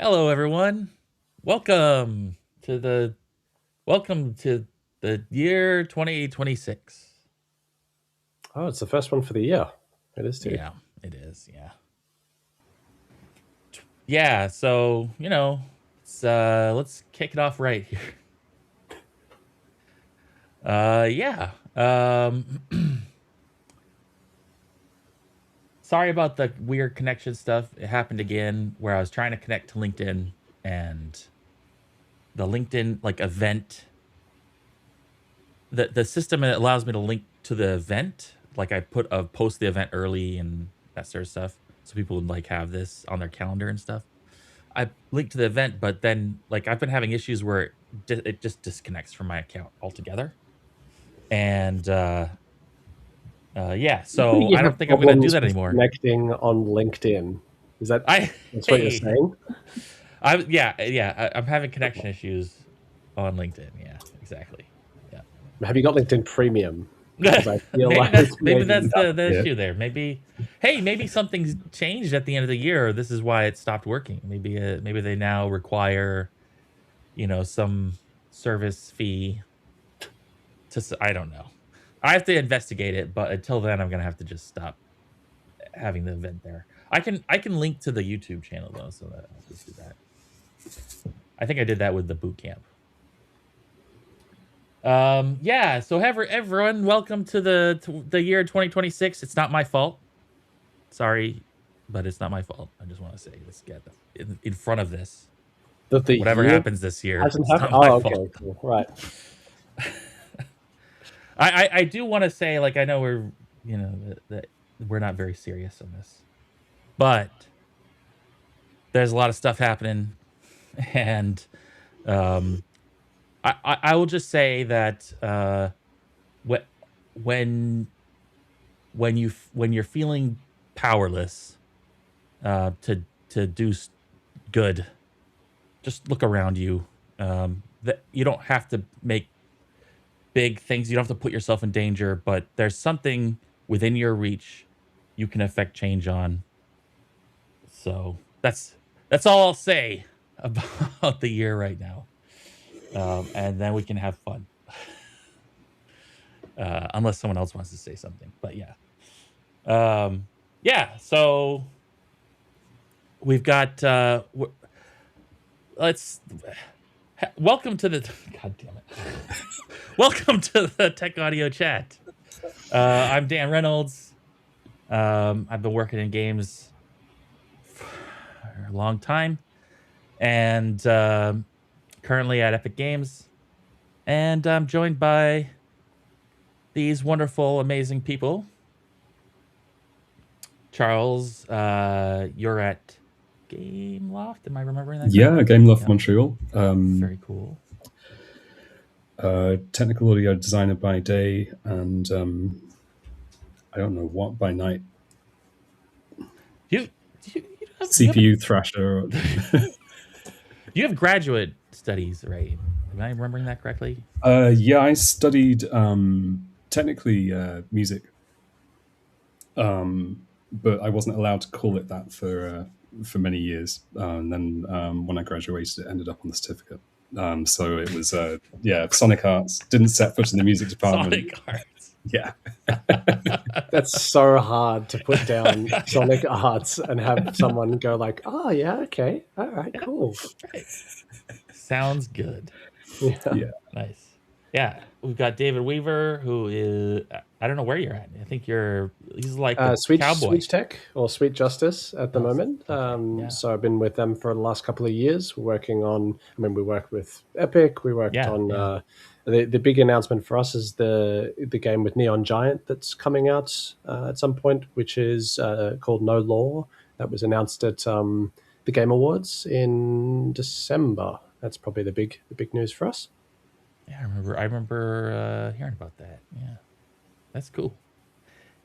Hello, everyone. Welcome to the welcome to the year 2026. Oh, it's the first one for the year. It is too. Yeah, it is. Yeah. So let's kick it off right here. Yeah. Sorry about the weird connection stuff. It happened again where I was trying to connect to LinkedIn and the LinkedIn event. The system allows me to link to the event. Like I post the event early and that sort of stuff, so people would have this on their calendar and stuff. I linked to the event, but then I've been having issues where it just disconnects from my account altogether. And yeah, so You I have don't think I'm gonna do problems that with anymore. connecting on LinkedIn. Is I that's what you're hey, saying? I'm having connection issues on LinkedIn. Yeah, exactly. Yeah. Have you got LinkedIn Premium? Because I feel maybe like that's maybe maybe that's the yeah. issue there. Maybe something's changed at the end of the year. This is why it stopped working. Maybe they now require some service fee I don't know. I have to investigate it, but until then, I'm gonna have to just stop having the event there. I can link to the YouTube channel though, so that I'll just do that. I think I did that with the boot camp. Yeah, so everyone, welcome to the year 2026. It's not my fault. Sorry, but it's not my fault. I just want to say let's get in front of this. That the Whatever year happens this year, hasn't it's happened. not my Oh, fault. okay, cool. Right. I do want to say, I know we're that we're not very serious on this, but there's a lot of stuff happening, and um, I will just say that wh- when when you're feeling powerless to do good, just look around you. That you don't have to make big things. You don't have to put yourself in danger, but there's something within your reach you can affect change on. So that's all I'll say about the year right now. And then we can have fun, unless someone else wants to say something. But yeah. So we've got. Let's welcome to the. God damn it! Welcome to the Tech Audio Chat. I'm Dan Reynolds. I've been working in games for a long time, and currently at Epic Games. And I'm joined by these wonderful, amazing people. Charles, you're at Game Loft. Am I remembering that Yeah, correctly? Game Love Yep. Montreal. Very cool. Technical audio designer by day, and I don't know what by night. You, you CPU thrasher. you have graduate studies, right? Am I remembering that correctly? Yeah, I studied technically music, but I wasn't allowed to call it that for many years. And then when I graduated, it ended up on the certificate. So it was Sonic Arts. Didn't set foot in the music department. Sonic Arts. Yeah. That's so hard to put down Sonic Arts and have someone go like, "Oh yeah, okay, all right, cool." Right. Sounds good. Yeah. Nice. Yeah, we've got David Weaver, who is I don't know where you're at. I think he's like the cowboy. Sweet Tech or Sweet Justice at the Oh, moment. okay. Yeah. So I've been with them for the last couple of years, working on. I mean, we worked with Epic. We worked Yeah, on yeah. the big announcement for us is the game with Neon Giant that's coming out at some point, which is called No Law. That was announced at the Game Awards in December. That's probably the big news for us. Yeah, I remember hearing about that. Yeah. That's cool.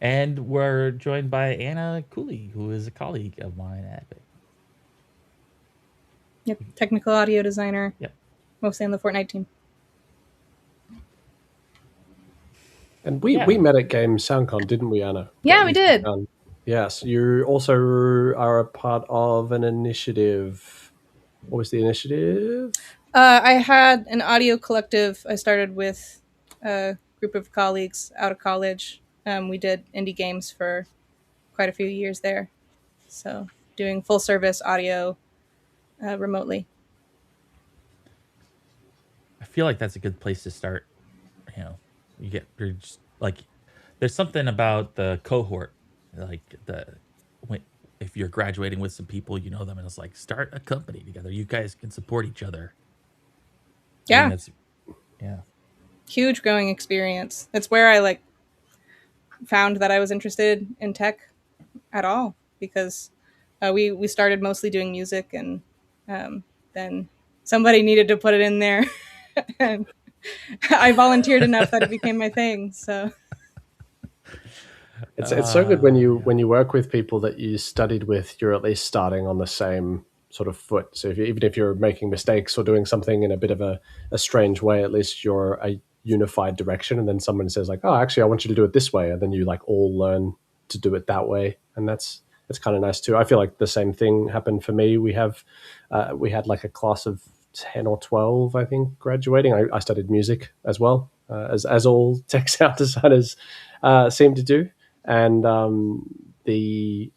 And we're joined by Anna Cooley, who is a colleague of mine at Epic. Yep, technical audio designer. Yep. Mostly on the Fortnite team. And we met at Game SoundCon, didn't we, Anna? Yeah, we did. Yes, you also are a part of an initiative What was the initiative? I had an audio collective. I started with a group of colleagues out of college. We did indie games for quite a few years there. So doing full service audio remotely. I feel like that's a good place to start. You know, you're just like, there's something about the cohort, like when, if you're graduating with some people, you know them, and it's like, start a company together. You guys can support each other. I think Yeah, that's, yeah. huge growing experience. It's where I found that I was interested in tech at all, because we started mostly doing music, and then somebody needed to put it in there, and I volunteered enough that it became my thing. So It's so good when Yeah. you work with people that you studied with. You're at least starting on the same sort of foot. So even if you're making mistakes or doing something in a bit of a strange way, at least you're a unified direction. And then someone says like, "Oh, actually, I want you to do it this way," and then you like all learn to do it that way, and that's kind of nice too. I feel like the same thing happened for me. We had like a class of 10 or 12, I think, graduating. I studied music as well, as all tech sound designers seem to do. And the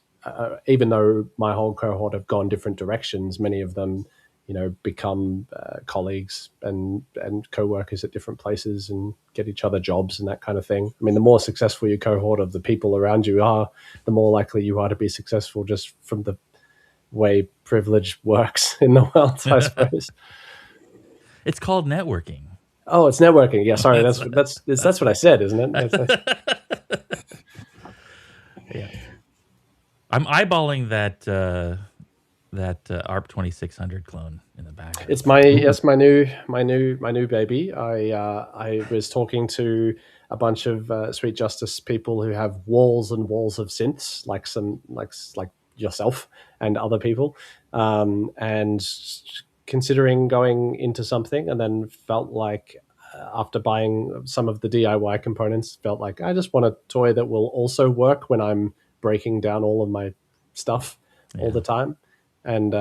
even though my whole cohort have gone different directions, many of them, become colleagues and co-workers at different places and get each other jobs and that kind of thing. I mean, the more successful your cohort of the people around you are, the more likely you are to be successful, just from the way privilege works in the world, I suppose. It's called networking. Oh, it's networking. Yeah, sorry, That's that's what I said, isn't it? Yeah. I'm eyeballing that ARP 2600 clone in the back. It's my new baby. I was talking to a bunch of Sweet Justice people who have walls and walls of synths, like yourself and other people, and considering going into something, and then felt like after buying some of the DIY components, felt like I just want a toy that will also work when I'm breaking down all of my stuff all the time, and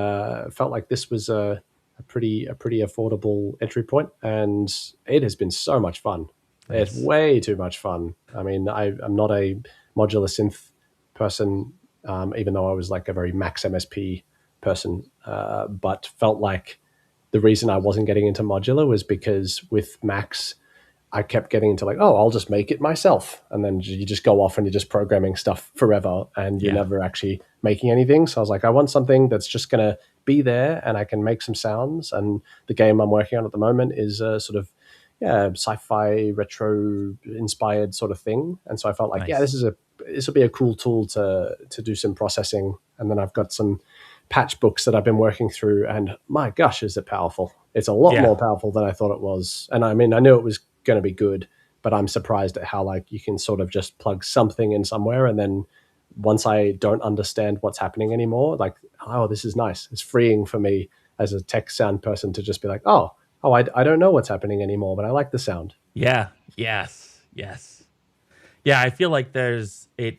felt like this was a pretty affordable entry point, and it has been so much fun. Nice. It's way too much fun. I mean, I'm not a modular synth person, even though I was like a very max MSP person, but felt like the reason I wasn't getting into modular was because with Max, I kept getting into like, oh, I'll just make it myself. And then you just go off and you're just programming stuff forever and you're never actually making anything. So I was like, I want something that's just going to be there and I can make some sounds. And the game I'm working on at the moment is a sort of, sci-fi retro inspired sort of thing. And so I felt like, Nice. this will be a cool tool to do some processing. And then I've got some patch books that I've been working through, and my gosh, is it powerful. It's a lot more powerful than I thought it was. And I mean, I knew it was going to be good, but I'm surprised at how like you can sort of just plug something in somewhere, and then once I don't understand what's happening anymore, like, oh, this is nice. It's freeing for me as a tech sound person to just be like, I don't know what's happening anymore, but I like the sound. Yeah. Yes. Yeah, I feel like there's it.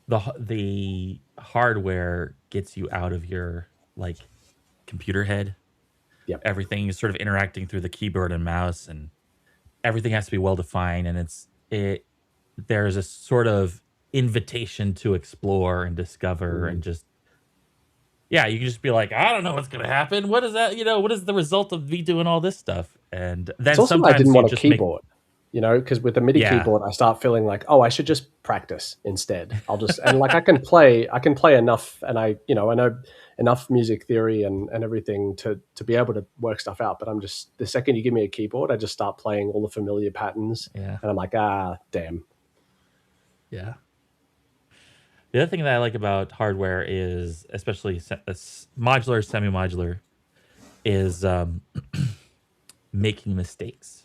The hardware gets you out of your like computer head. Yep. Everything is sort of interacting through the keyboard and mouse, and everything has to be well defined. And there's a sort of invitation to explore and discover, and just you can just be like, I don't know what's gonna happen. What is that? What is the result of me doing all this stuff? And then It's also sometimes I didn't you want a just keyboard. Because with the MIDI Yeah. keyboard, I start feeling like, oh, I should just practice instead. I'll just, and like I can play enough, and I know enough music theory and everything to be able to work stuff out. But I'm just, the second you give me a keyboard, I just start playing all the familiar patterns, and I'm like, damn. Yeah. The other thing that I like about hardware is, especially modular, semi-modular, is making mistakes.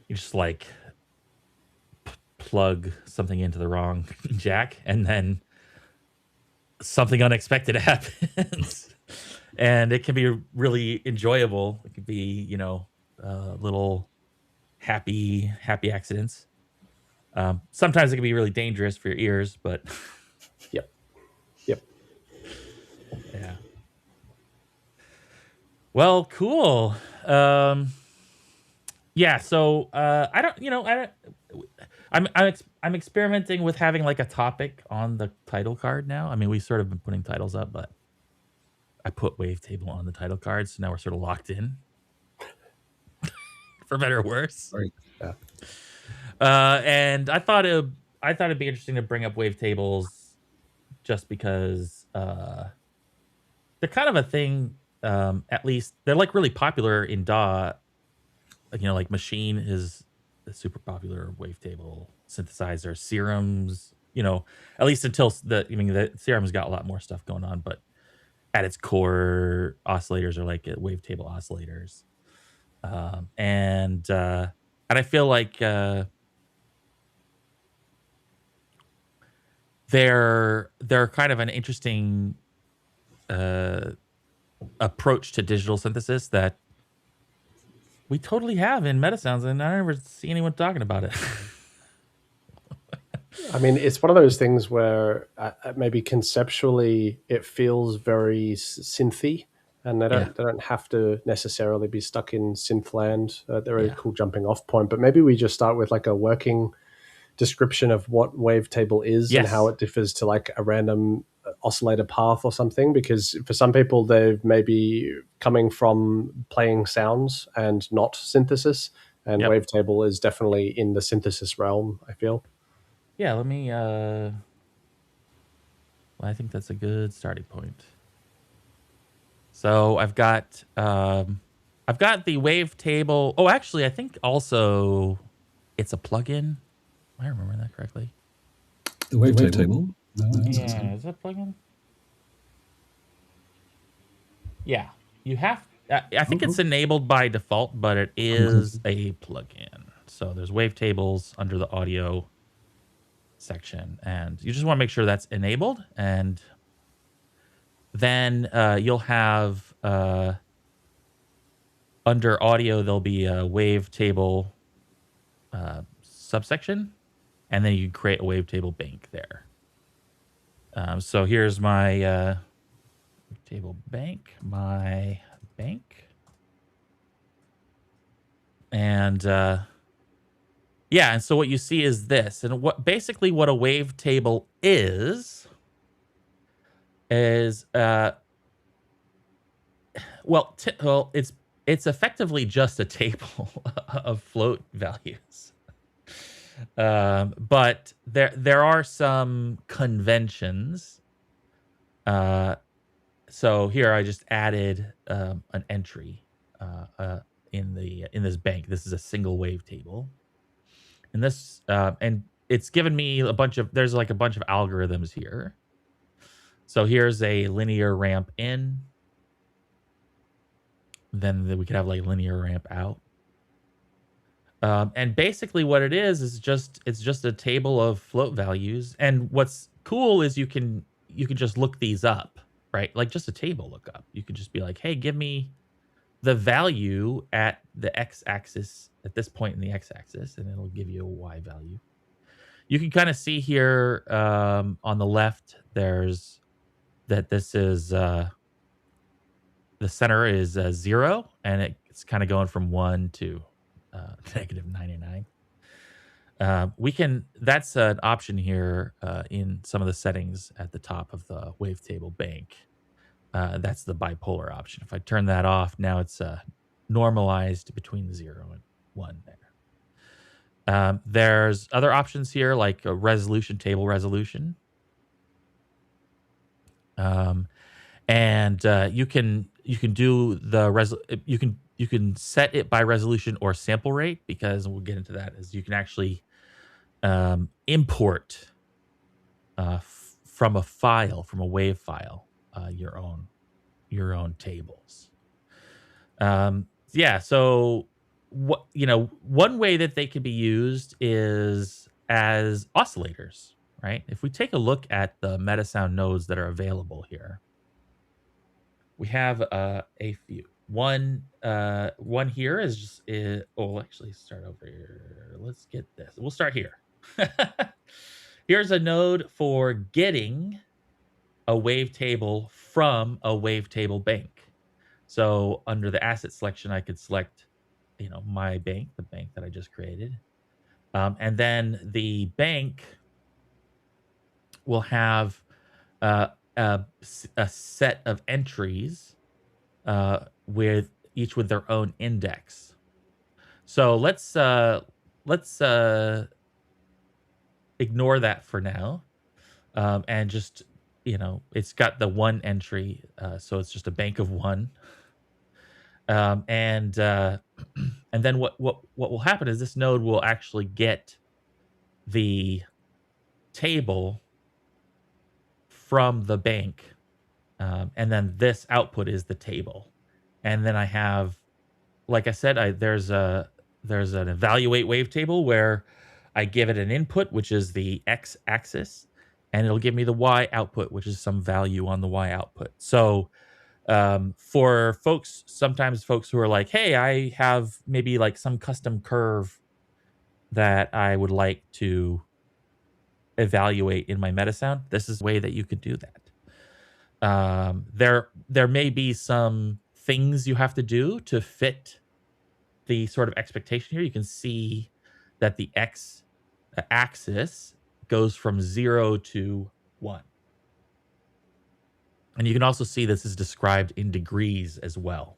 You just like plug something into the wrong jack, and then something unexpected happens. And it can be really enjoyable. It could be, little happy accidents. Sometimes it can be really dangerous for your ears, but Yep. yeah. Well, cool. Yeah, so I don't, I'm experimenting with having like a topic on the title card now. I mean, we sort of been putting titles up, but I put Wavetable on the title card, so now we're sort of locked in, for better or worse. Right. Yeah. And I thought it'd be interesting to bring up Wavetables, just because they're kind of a thing. At least they're like really popular in DAW. Like Machine is a super popular wavetable synthesizer. Serums, at least until the Serum's got a lot more stuff going on, but at its core, oscillators are like wavetable oscillators. And I feel like they're kind of an interesting approach to digital synthesis that we totally have in Metasounds, and I never see anyone talking about it. I mean, it's one of those things where maybe conceptually it feels very synthy, and they don't have to necessarily be stuck in synth land. They're a cool jumping off point, but maybe we just start with like a working description of what wavetable is and how it differs to like a random oscillator path or something, because for some people they're maybe coming from playing sounds and not synthesis, and wavetable is definitely in the synthesis realm, I feel. Yeah, let me well, I think that's a good starting point. So I've got the Wavetable. Oh, actually, I think also it's a plugin. Am I remember that correctly? The Wavetable? Yeah, is that a plugin? Yeah, you have. I think it's enabled by default, but it is a plugin. So there's Wavetables under the audio section, and you just want to make sure that's enabled, and then you'll have under audio there'll be a wavetable subsection, and then you can create a wavetable bank there. So here's my wavetable bank, and yeah, and so what you see is this, and what a wavetable is well, it's effectively just a table of float values. But there are some conventions. So here I just added an entry in this bank. This is a single wavetable, and this and it's given me there's like a bunch of algorithms here. So here's a linear ramp in. Then we could have like linear ramp out. And basically what it is it's just a table of float values. And what's cool is you can just look these up, right? Like just a table lookup. You could just be like, hey, give me the value at the x-axis at this point in the x-axis, and it'll give you a y value. You can kind of see here on the left, this is the center is 0, and it's kind of going from 1 to negative 99. That's an option here in some of the settings at the top of the wavetable bank. That's the bipolar option. If I turn that off, now it's normalized between 0 and 1 there. There's other options here like a resolution, table resolution. And you can do you can set it by resolution or sample rate, because we'll get into that, as you can actually import from a wave file, your own tables. Yeah, so one way that they can be used is as oscillators, right? If we take a look at the Metasound nodes that are available here, we have a few. One here is we'll actually start over here. Let's get this. We'll start here. Here's a node for getting a wavetable from a wavetable bank. So under the asset selection, I could select, my bank, the bank that I just created. And then the bank will have a set of entries with each with their own index. So let's ignore that for now, and just it's got the one entry, so it's just a bank of one. And and then what will happen is this node will actually get the table from the bank, and then this output is the table. And then I have, like I said, there's an evaluate wavetable where I give it an input, which is the x-axis, and it'll give me the y output, which is some value on the y output. So for sometimes folks who are like, hey, I have maybe like some custom curve that I would like to evaluate in my meta sound, this is a way that you could do that. There may be some things you have to do to fit the sort of expectation here. You can see that the x-axis goes from 0 to 1. And you can also see this is described in degrees as well.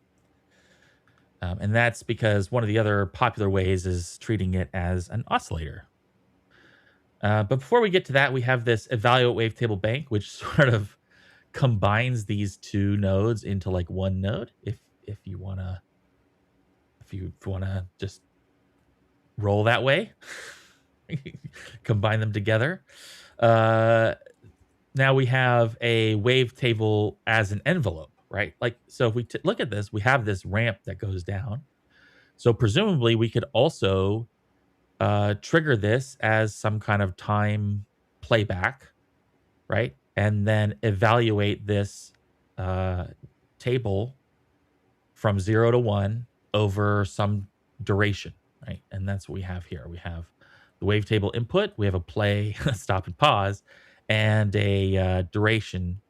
And that's because one of the other popular ways is treating it as an oscillator. But before we get to that, we have this evaluate wavetable bank, which sort of combines these two nodes into like one node. If you wanna just roll that way, combine them together. Now we have a wavetable as an envelope, right? Like, so if we look at this, we have this ramp that goes down. So presumably we could also trigger this as some kind of time playback, right? And then evaluate this table from 0 to 1 over some duration, right? And that's what we have here. We have the wavetable input, we have a play, stop and pause, and a duration.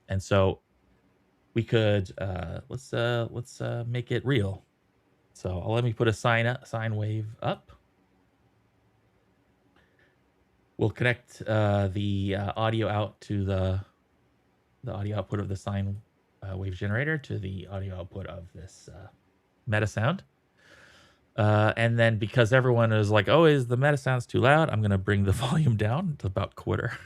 And so we could let's make it real. So let me put a sine wave up. We'll connect the audio out to the audio output of the sine wave generator to the audio output of this meta sound. And then because everyone is like, oh, is the meta sounds too loud, I'm going to bring the volume down to about quarter.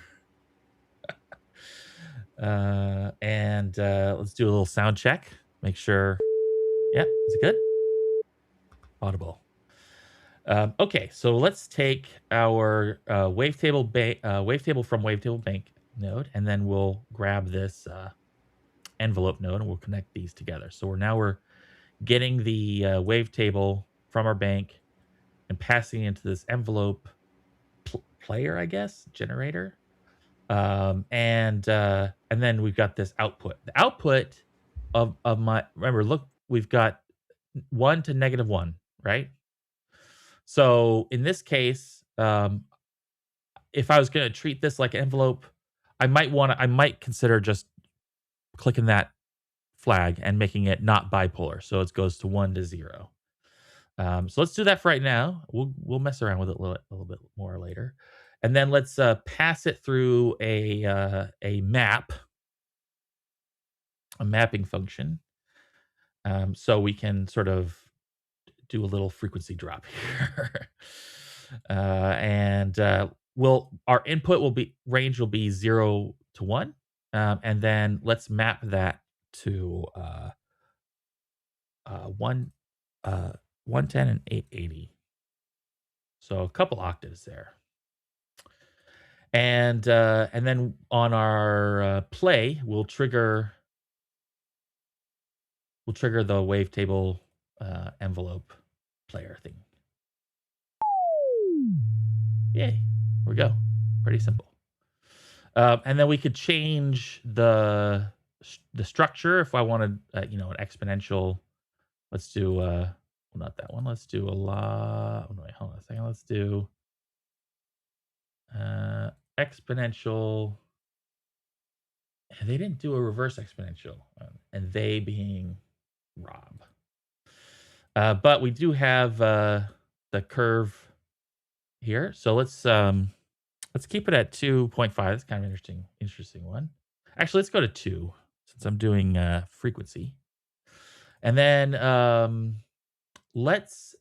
And let's do a little sound check. Make sure. Yeah, is it good? Audible. Okay, so let's take our wavetable from wavetable bank node, and then we'll grab this envelope node, and we'll connect these together. So we're getting the wavetable from our bank and passing into this envelope player, I guess, generator. And then we've got this output. The output of my, remember, look, we've got 1 to -1, right? So in this case, if I was going to treat this like an envelope, I might consider just clicking that flag and making it not bipolar. So it goes to 1 to 0. So let's do that for right now. We'll mess around with it a little bit more later. And then let's pass it through a mapping function. So we can sort of do a little frequency drop here. And our input range will be 0 to 1. And then let's map that to 110 and 880. So a couple octaves there. And then on our play, we'll trigger the wavetable envelope player thing. Yay, here we go. Pretty simple. And then we could change the structure if I wanted, an exponential. Let's do well, not that one. Let's do a lot. Oh, no, wait, hold on a second. Let's do exponential they didn't do a reverse exponential, and they being Rob. But we do have the curve here, so let's keep it at 2.5. That's kind of interesting one. Actually, let's go to 2 since I'm doing frequency, and then let's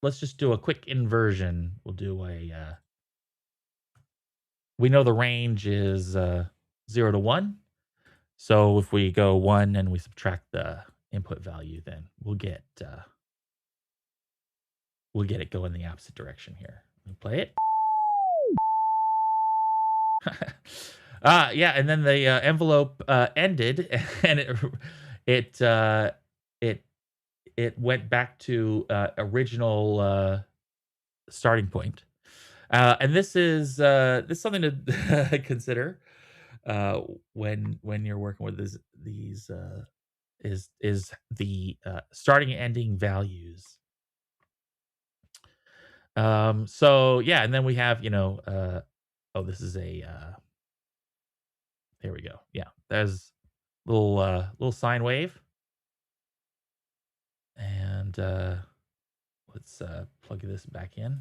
just do a quick inversion. We'll do a we know the range is 0 to 1. So if we go 1 and we subtract the input value, then we'll get it going the opposite direction here. Let me play it. Yeah, and then the envelope ended, and it went back to original starting point. And this is something to consider when you're working with these is the starting and ending values. So yeah, and then we have this is a there we go. Yeah, there's little sine wave, and let's plug this back in.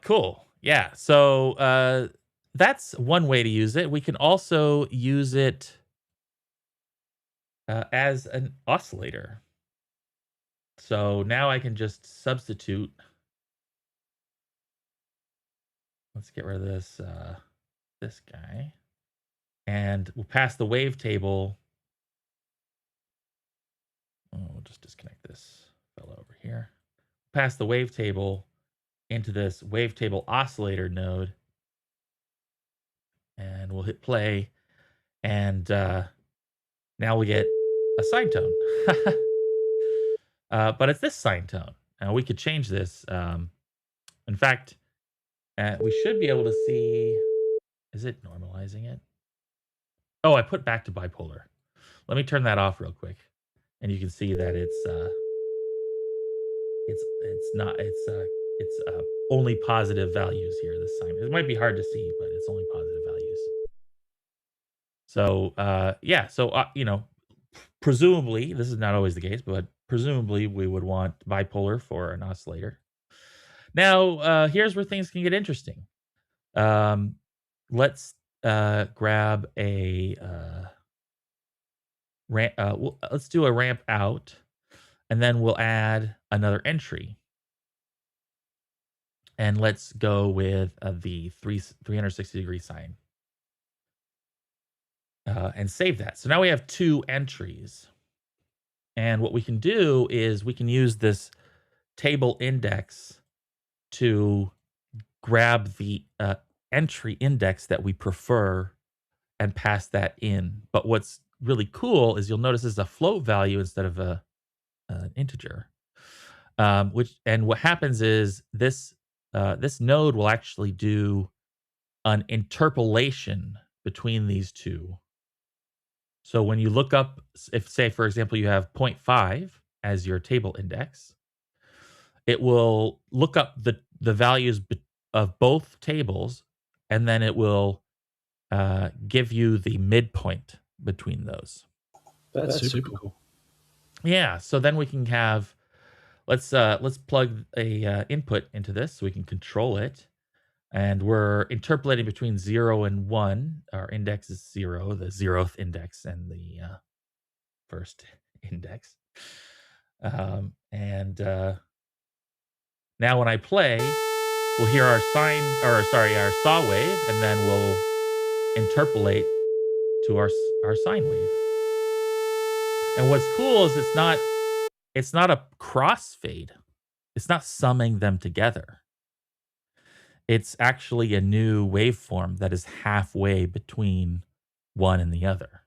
Cool. Yeah. So that's one way to use it. We can also use it as an oscillator. So now I can just substitute. Let's get rid of this guy, and we'll pass the wavetable. Oh, we'll just disconnect this fellow over here. Pass the wavetable into this wavetable oscillator node, and we'll hit play, and now we get a sine tone. But it's this sine tone. Now we could change this. In fact, we should be able to see. Is it normalizing it? Oh, I put back to bipolar. Let me turn that off real quick, and you can see that it's only positive values here this time. It might be hard to see, but it's only positive values. So yeah, so presumably this is not always the case, but presumably we would want bipolar for an oscillator. Now here's where things can get interesting. Let's grab a ramp. Let's do a ramp out, and then we'll add another entry. And let's go with the 360-degree sine. And save that. So now we have 2 entries. And what we can do is we can use this table index to grab the entry index that we prefer and pass that in. But what's really cool is you'll notice this is a float value instead of an integer. What happens is this node will actually do an interpolation between these two. So when you look up, if say, for example, you have 0.5 as your table index, it will look up the values of both tables, and then it will give you the midpoint between those. That's super cool. Yeah, so then we can have, let's plug a input into this so we can control it. And we're interpolating between 0 and 1. Our index is 0, the 0th index, and the first index. Now when I play, we'll hear our our saw wave, and then we'll interpolate to our sine wave. And what's cool is it's not a crossfade. It's not summing them together. It's actually a new waveform that is halfway between one and the other.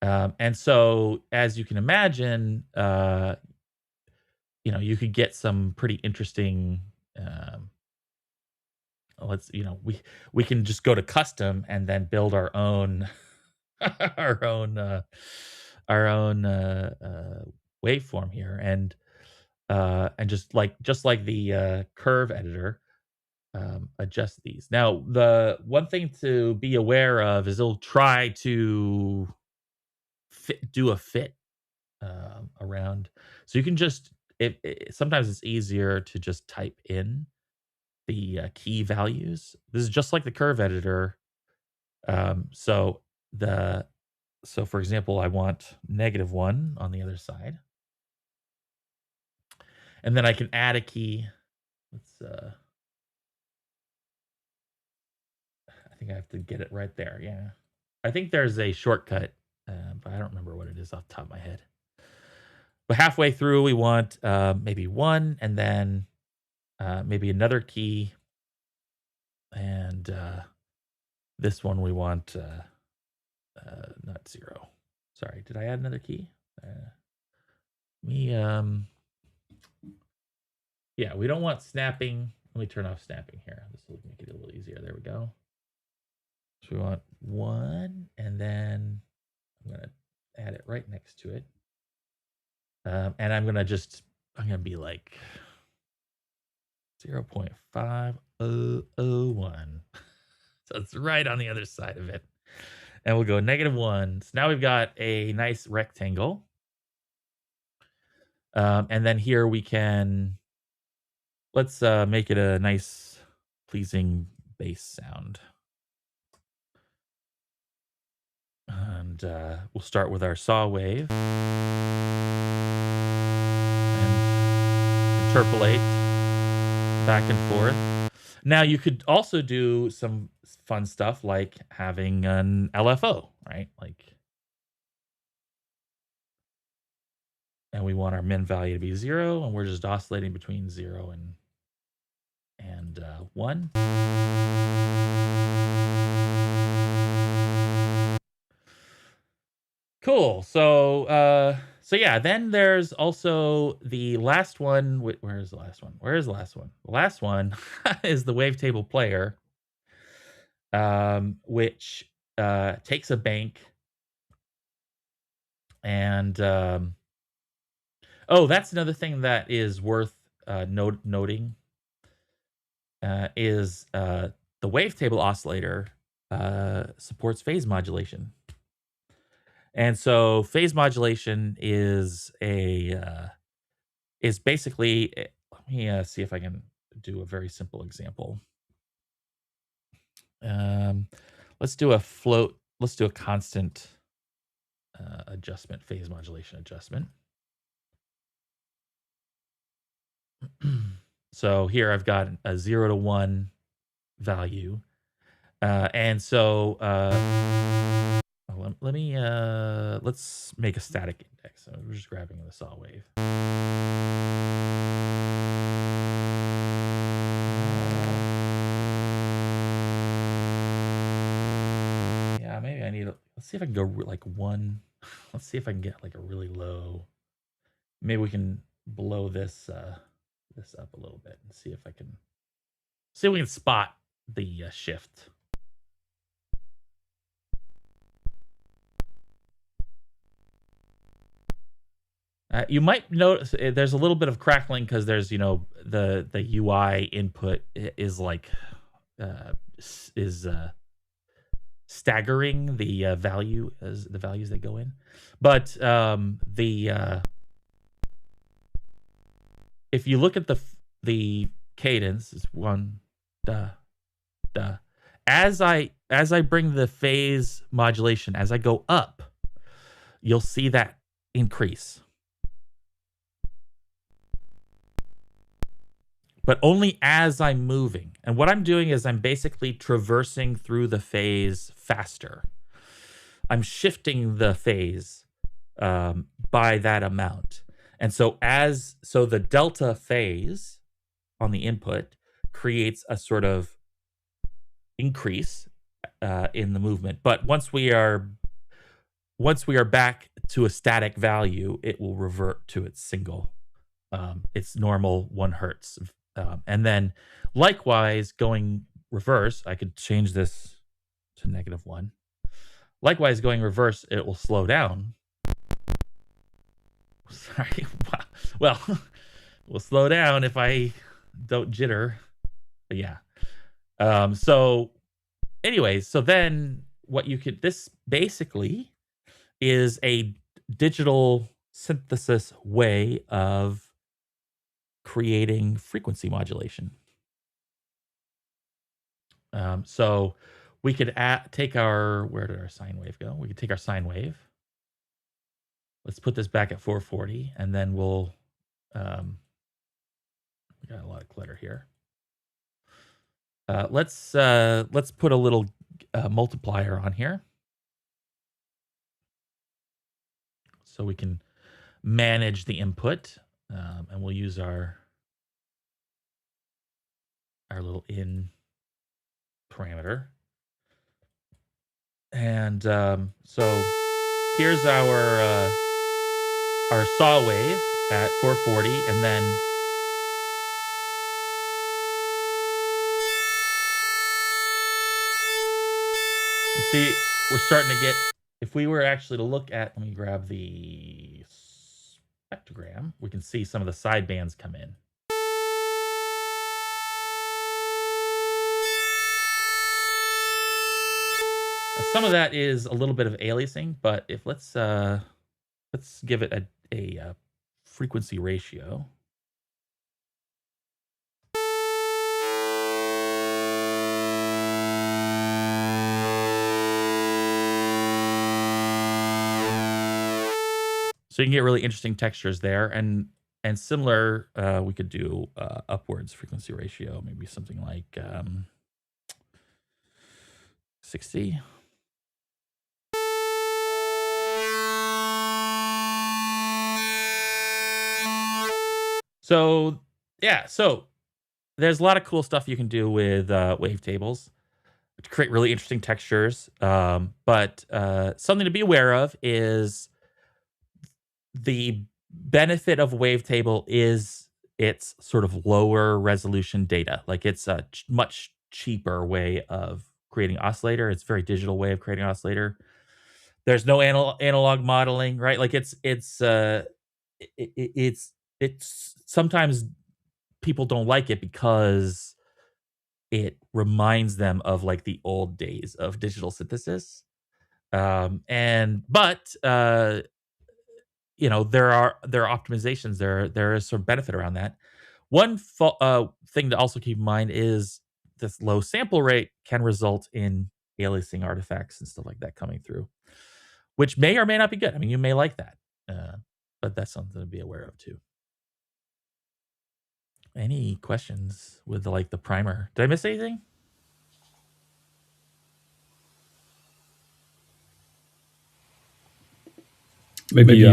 And so, as you can imagine, you could get some pretty interesting. We can just go to custom and then build our own waveform here. And and just like the curve editor, adjust these. Now, the one thing to be aware of is it'll try to do a fit around. So you can just sometimes it's easier to just type in the key values. This is just like the curve editor. So for example, I want -1 on the other side, and then I can add a key. Let's I think I have to get it right there. Yeah, I think there's a shortcut, but I don't remember what it is off the top of my head. But halfway through, we want maybe 1, and then maybe another key, and this one we want not 0. Sorry, did I add another key? Yeah, we don't want snapping. Let me turn off snapping here. This will make it a little easier. There we go. So we want 1, and then I'm going to add it right next to it. And I'm going to be like 0.5001. So it's right on the other side of it. And we'll go -1. So now we've got a nice rectangle. And then here we can, let's make it a nice, pleasing bass sound. And we'll start with our saw wave. And interpolate back and forth. Now you could also do some fun stuff like having an LFO, right? And we want our min value to be 0, and we're just oscillating between 0 and 1. Cool. So yeah, then there's also the last one. Where is the last one? Where is the last one? The last one is the wavetable player, which takes a bank and oh, that's another thing that is worth noting is the wavetable oscillator supports phase modulation. And so phase modulation is basically, let me see if I can do a very simple example. Let's do a float. Let's do a constant adjustment, phase modulation adjustment. So here I've got a 0 to 1 value. And so let me let's make a static index. So we're just grabbing the saw wave. Yeah, maybe I need let's see if I can go like 1. Let's see if I can get like a really low. Maybe we can blow this this up a little bit and see if I can spot the shift. You might notice there's a little bit of crackling because there's, the UI input is like staggering the value as the values that go in, but if you look at the cadence, it's 1 da da. As I bring the phase modulation, as I go up, you'll see that increase. But only as I'm moving. And what I'm doing is I'm basically traversing through the phase faster. I'm shifting the phase by that amount. And so the delta phase on the input creates a sort of increase in the movement. But once we are back to a static value, it will revert to its normal 1 hertz. And then likewise, going reverse, I could change this to -1. Likewise, going reverse, it will slow down. Sorry. Well, will slow down if I don't jitter. But yeah. So anyways, so then what you could, this basically is a digital synthesis way of creating frequency modulation. So we could take our, where did our sine wave go? We could take our sine wave. Let's put this back at 440, and then we'll, we got a lot of clutter here. Let's put a little multiplier on here, so we can manage the input, and we'll use our little in parameter. And so here's our saw wave at 440, and then you see we're starting to get, if we were actually to look at, let me grab the spectrogram, we can see some of the side bands come in. Some of that is a little bit of aliasing, but if let's give it a frequency ratio. So you can get really interesting textures there, and similar, we could do upwards frequency ratio, maybe something like 60. So yeah, so there's a lot of cool stuff you can do with wavetables to create really interesting textures. But something to be aware of is the benefit of wavetable is it's sort of lower resolution data. Like it's a much cheaper way of creating oscillator. It's a very digital way of creating oscillator. There's no analog modeling, right? Like it's sometimes people don't like it because it reminds them of like the old days of digital synthesis. But you know, there are optimizations. There is some benefit around that. One thing to also keep in mind is this low sample rate can result in aliasing artifacts and stuff like that coming through, which may or may not be good. I mean, you may like that, but that's something to be aware of too. Any questions with the primer? Did I miss anything? Maybe it's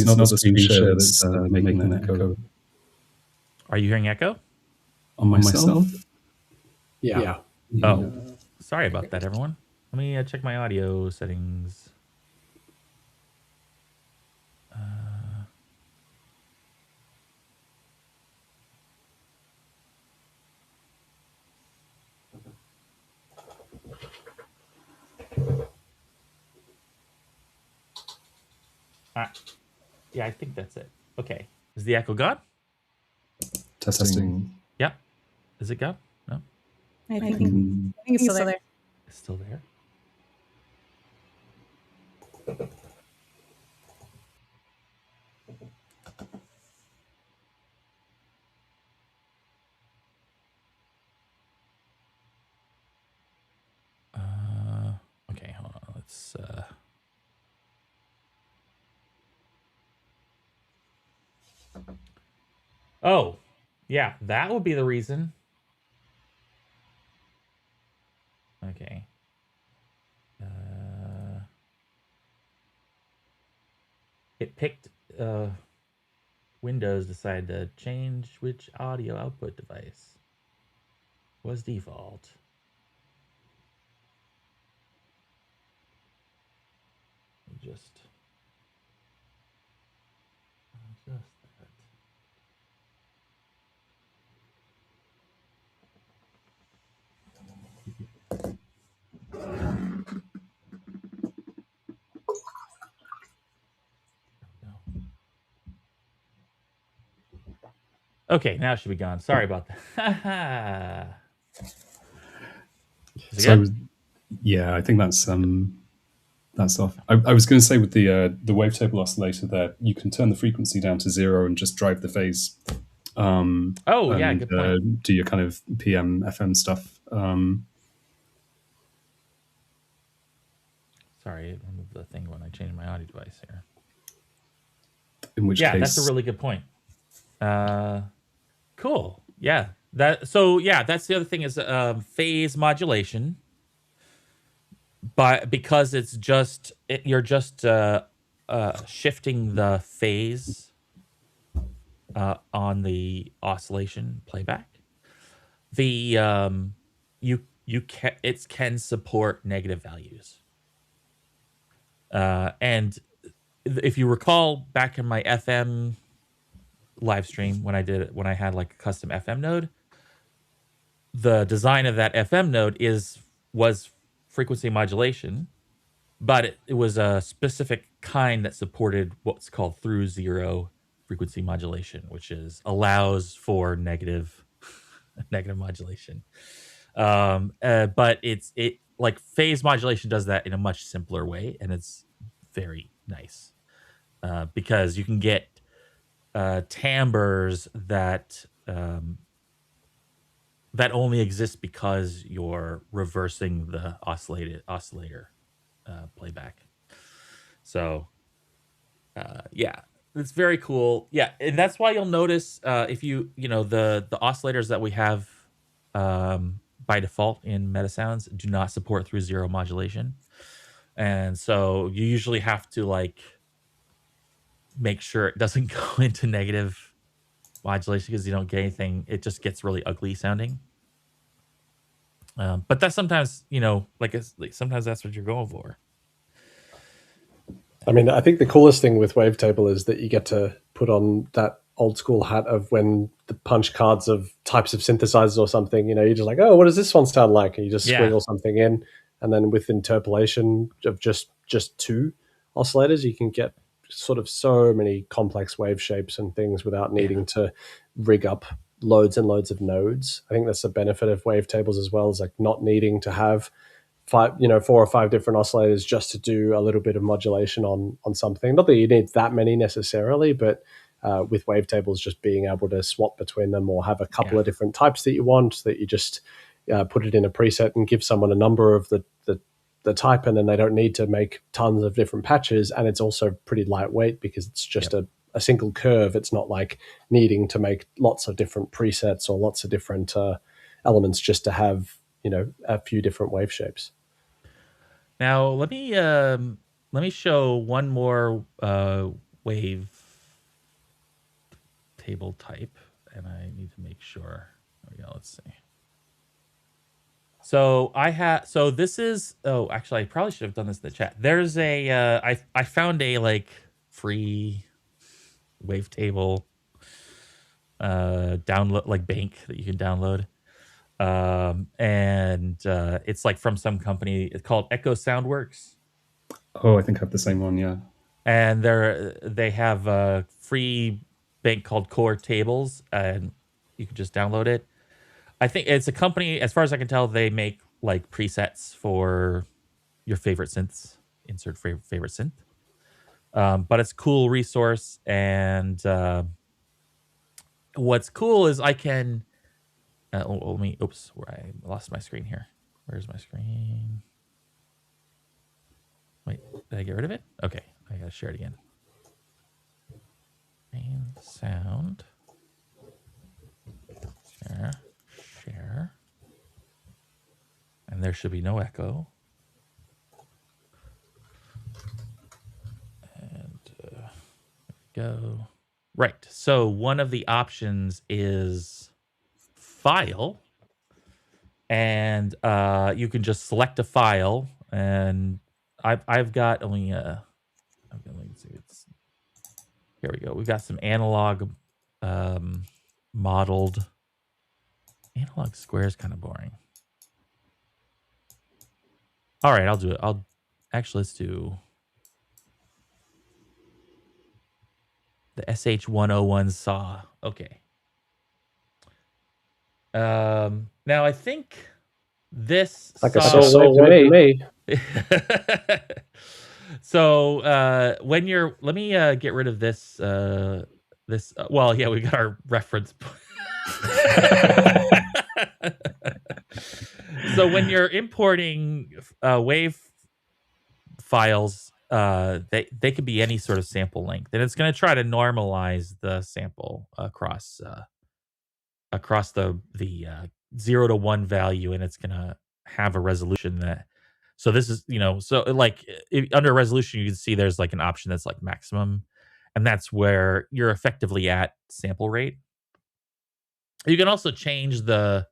not the screen share that's making an echo. Are you hearing echo? On myself? Yeah. Oh, sorry about that, everyone. Let me check my audio settings. Yeah, I think that's it. Okay. Is the echo gone? Testing. Yeah. Is it gone? No? I think it's still there. It's still there. Okay, hold on. Let's Oh, yeah, that would be the reason. Okay. It picked Windows decided to change which audio output device was default. Just that. No. Okay, now it should be gone. Sorry about that. Is it So good? yeah, I think that's off. I was going to say with the wavetable oscillator there, you can turn the frequency down to 0 and just drive the phase. Oh, yeah, good point. Do your kind of PM FM stuff. Sorry, I removed the thing when I changed my audio device here. In which Yeah, case, that's a really good point. Cool. Yeah. That's the other thing is phase modulation. But because it's just you're just shifting the phase on the oscillation playback. The it can support negative values. And if you recall back in my FM live stream when I had like a custom FM node, the design of that FM node was frequency modulation, but it was a specific kind that supported what's called through zero frequency modulation, which allows for negative modulation. But it like phase modulation does that in a much simpler way, and it's very nice because you can get timbres that that only exist because you're reversing the oscillator playback. So yeah, it's very cool. Yeah, and that's why you'll notice if you know the oscillators that we have by default in Metasounds do not support through zero modulation, and so you usually have to like make sure it doesn't go into negative modulation because you don't get anything. It just gets really ugly sounding. But that's sometimes, you know, like sometimes that's what you're going for. I mean, I think the coolest thing with Wavetable is that you get to put on that old school hat of when the punch cards of types of synthesizers or something, you know, you're just like, oh, what does this one sound like? And you just squiggle something in. And then with interpolation of just two oscillators, you can get sort of so many complex wave shapes and things without needing to rig up loads and loads of nodes. I think that's the benefit of Wavetables as well, is like not needing to have 4 or 5 different oscillators just to do a little bit of modulation on something. Not that you need that many necessarily, but with Wavetables, just being able to swap between them or have a couple of different types that you want, that you just put it in a preset and give someone a number of the type, and then they don't need to make tons of different patches. And it's also pretty lightweight because it's just a single curve. It's not like needing to make lots of different presets or lots of different elements just to have, you know, a few different wave shapes. Now let me show one more wave table type, and I need to make sure. There we go. Let's see. So this is, oh, actually I probably should have done this in the chat. There's a I found a like free wavetable download, like bank that you can download. And it's like from some company. It's called Echo Soundworks. Oh, I think I have the same one, yeah. And they have a free bank called Core Tables, and you can just download it. I think it's a company, as far as I can tell, they make like presets for your favorite synths. Insert favorite synth. But it's a cool resource, and what's cool is I can. Let me. Oops, I lost my screen here. Where's my screen? Wait, did I get rid of it? Okay, I gotta share it again. Main sound. Share. And there should be no echo. And there we go. Right. So one of the options is file, and you can just select a file, and I've got only let's see, here we go. We've got some analog modeled. Analog square is kind of boring. All right, I'll do it. Let's do the SH101 saw. Okay. Now I think this Like a saw saw wave to me. So when you're, let me get rid of this. Well, yeah, we got our reference. So when you're importing wave files, they could be any sort of sample length, and it's going to try to normalize the sample across the 0 to 1 value, and it's going to have a resolution that. So this is, so like under resolution, you can see there's like an option that's like maximum, and that's where you're effectively at sample rate. You can also change the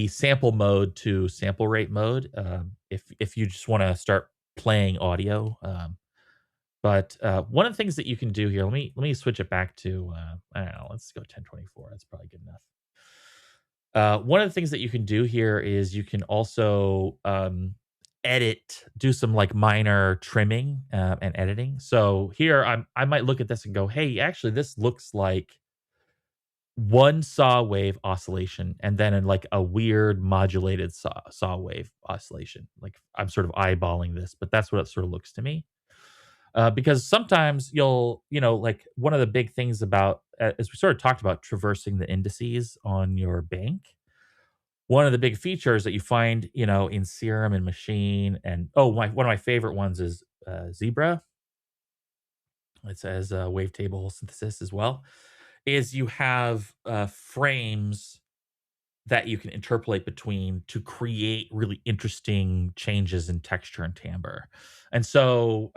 sample mode to sample rate mode if you just want to start playing audio. But one of the things that you can do here, let me switch it back to I don't know, let's go 1024. That's probably good enough. One of the things that you can do here is you can also do some like minor trimming and editing. So here I might look at this and go, hey, actually this looks like one saw wave oscillation and then in like a weird modulated saw wave oscillation. Like I'm sort of eyeballing this, but that's what it sort of looks to me. Because sometimes you'll, like one of the big things about, as we sort of talked about traversing the indices on your bank, one of the big features that you find, in Serum and Machine, and one of my favorite ones is Zebra. It says wavetable synthesis as well, is you have frames that you can interpolate between to create really interesting changes in texture and timbre. And so,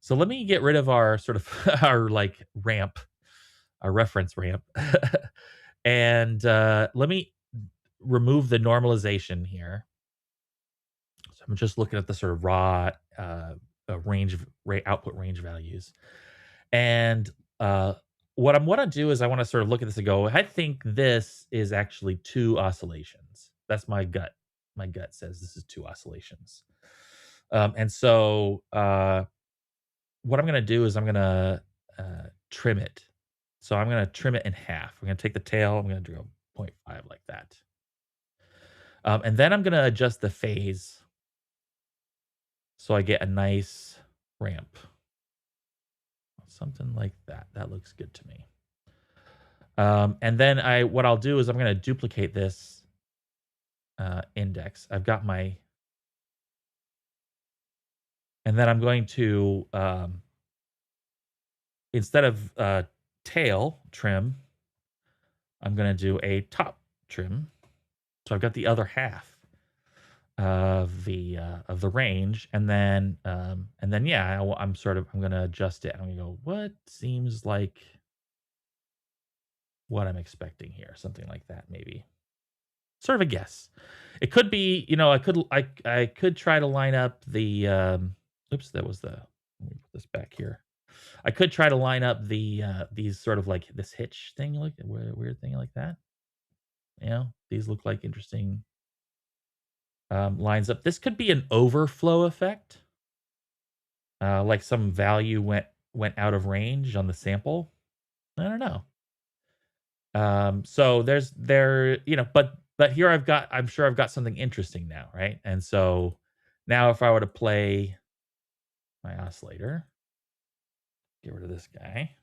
so let me get rid of our sort of our like ramp, our reference ramp, and let me remove the normalization here. So I'm just looking at the sort of raw range of output range values. And what I want to do is I want to sort of look at this and go, I think this is actually 2 oscillations. That's my gut. My gut says this is 2 oscillations. And so what I'm going to do is I'm going to trim it. So I'm going to trim it in half. I'm going to take the tail. I'm going to do a 0.5 like that. And then I'm going to adjust the phase so I get a nice ramp. Something like that. That looks good to me. And then what I'll do is I'm going to duplicate this index. I've got my, and then I'm going to, instead of tail trim, I'm going to do a top trim. So I've got the other half of the range, and then yeah, I'm going to adjust it. I'm going to go, what seems like what I'm expecting here, something like that, maybe. Sort of a guess. It could be, I could try to line up the oops, that was the, let me put this back here. I could try to line up the these sort of like this hitch thing, like a weird thing like that. These look like interesting lines up. This could be an overflow effect. Like some value went out of range on the sample. I don't know. So but here I'm sure I've got something interesting now, right? And so now if I were to play my oscillator, get rid of this guy.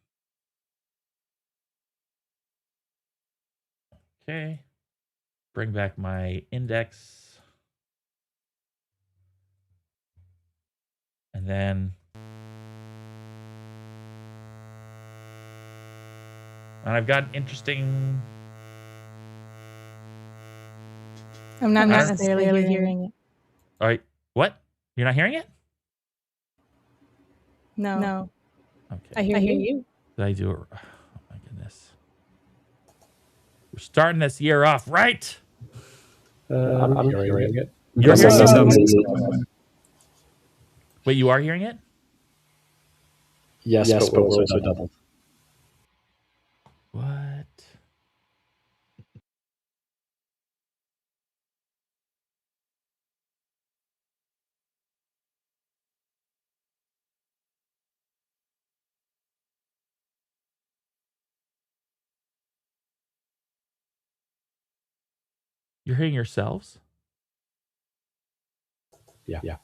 Okay. Bring back my index. And then I've got an interesting. I'm not necessarily hearing it. All right. What? You're not hearing it? No. Okay. I hear you. Did I do it? Oh my goodness. We're starting this year off right. I'm hearing it. You're Yes, hearing yes, it? yes. Wait, you are hearing it? Yes, but we're also double. What? You're hearing yourselves? Yeah.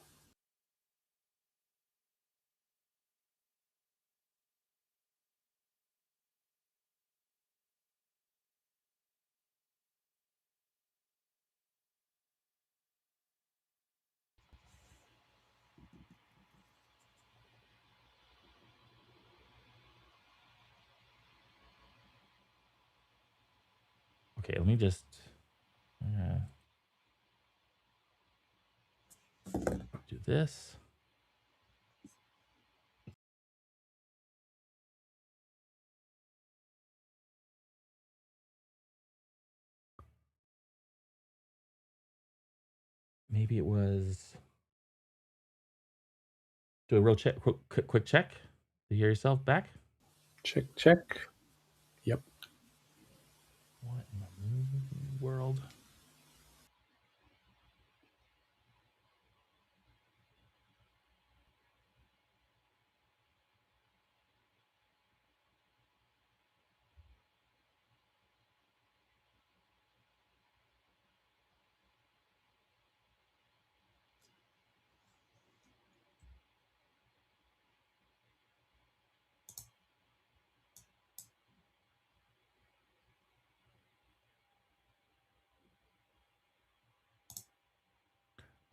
Okay, let me just do this. Maybe it was. Do a real check, quick check. Do you hear yourself back? Check. Yep. What in the world?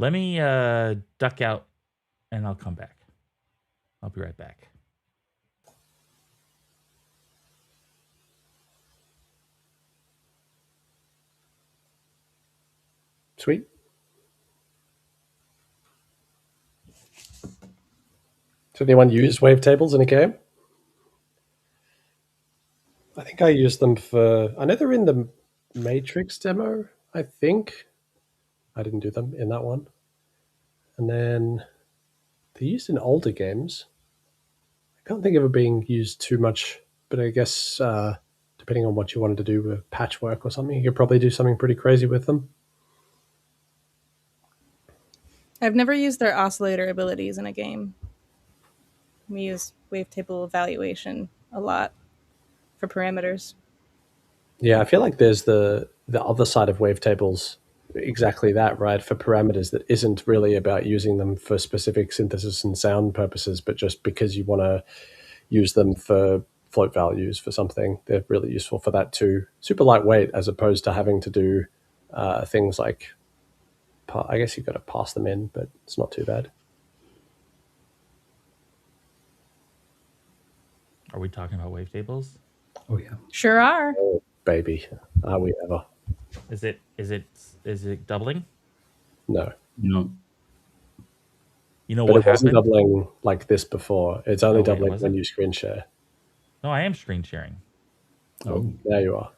Let me duck out and I'll come back. I'll be right back. Sweet. So anyone use wavetables in a game? I think I used them for... I know they're in the Matrix demo, I think. I didn't do them in that one. And then they're used in older games. I can't think of it being used too much, but I guess depending on what you wanted to do with patchwork or something, you could probably do something pretty crazy with them. I've never used their oscillator abilities in a game. We use wavetable evaluation a lot for parameters. Yeah, I feel like there's the other side of wavetables, exactly that, right? For parameters that isn't really about using them for specific synthesis and sound purposes, but just because you want to use them for float values for something. They're really useful for that too. Super lightweight as opposed to having to do things like, I guess you've got to pass them in, but it's not too bad. Are we talking about wavetables? Oh yeah. Sure are. Oh, baby. Are we ever? Is it doubling? No. No. You know But what it wasn't happened? doubling like this before. It's only Oh, wait, doubling was when it? you screen share. No, I am screen sharing. Oh. Now you are.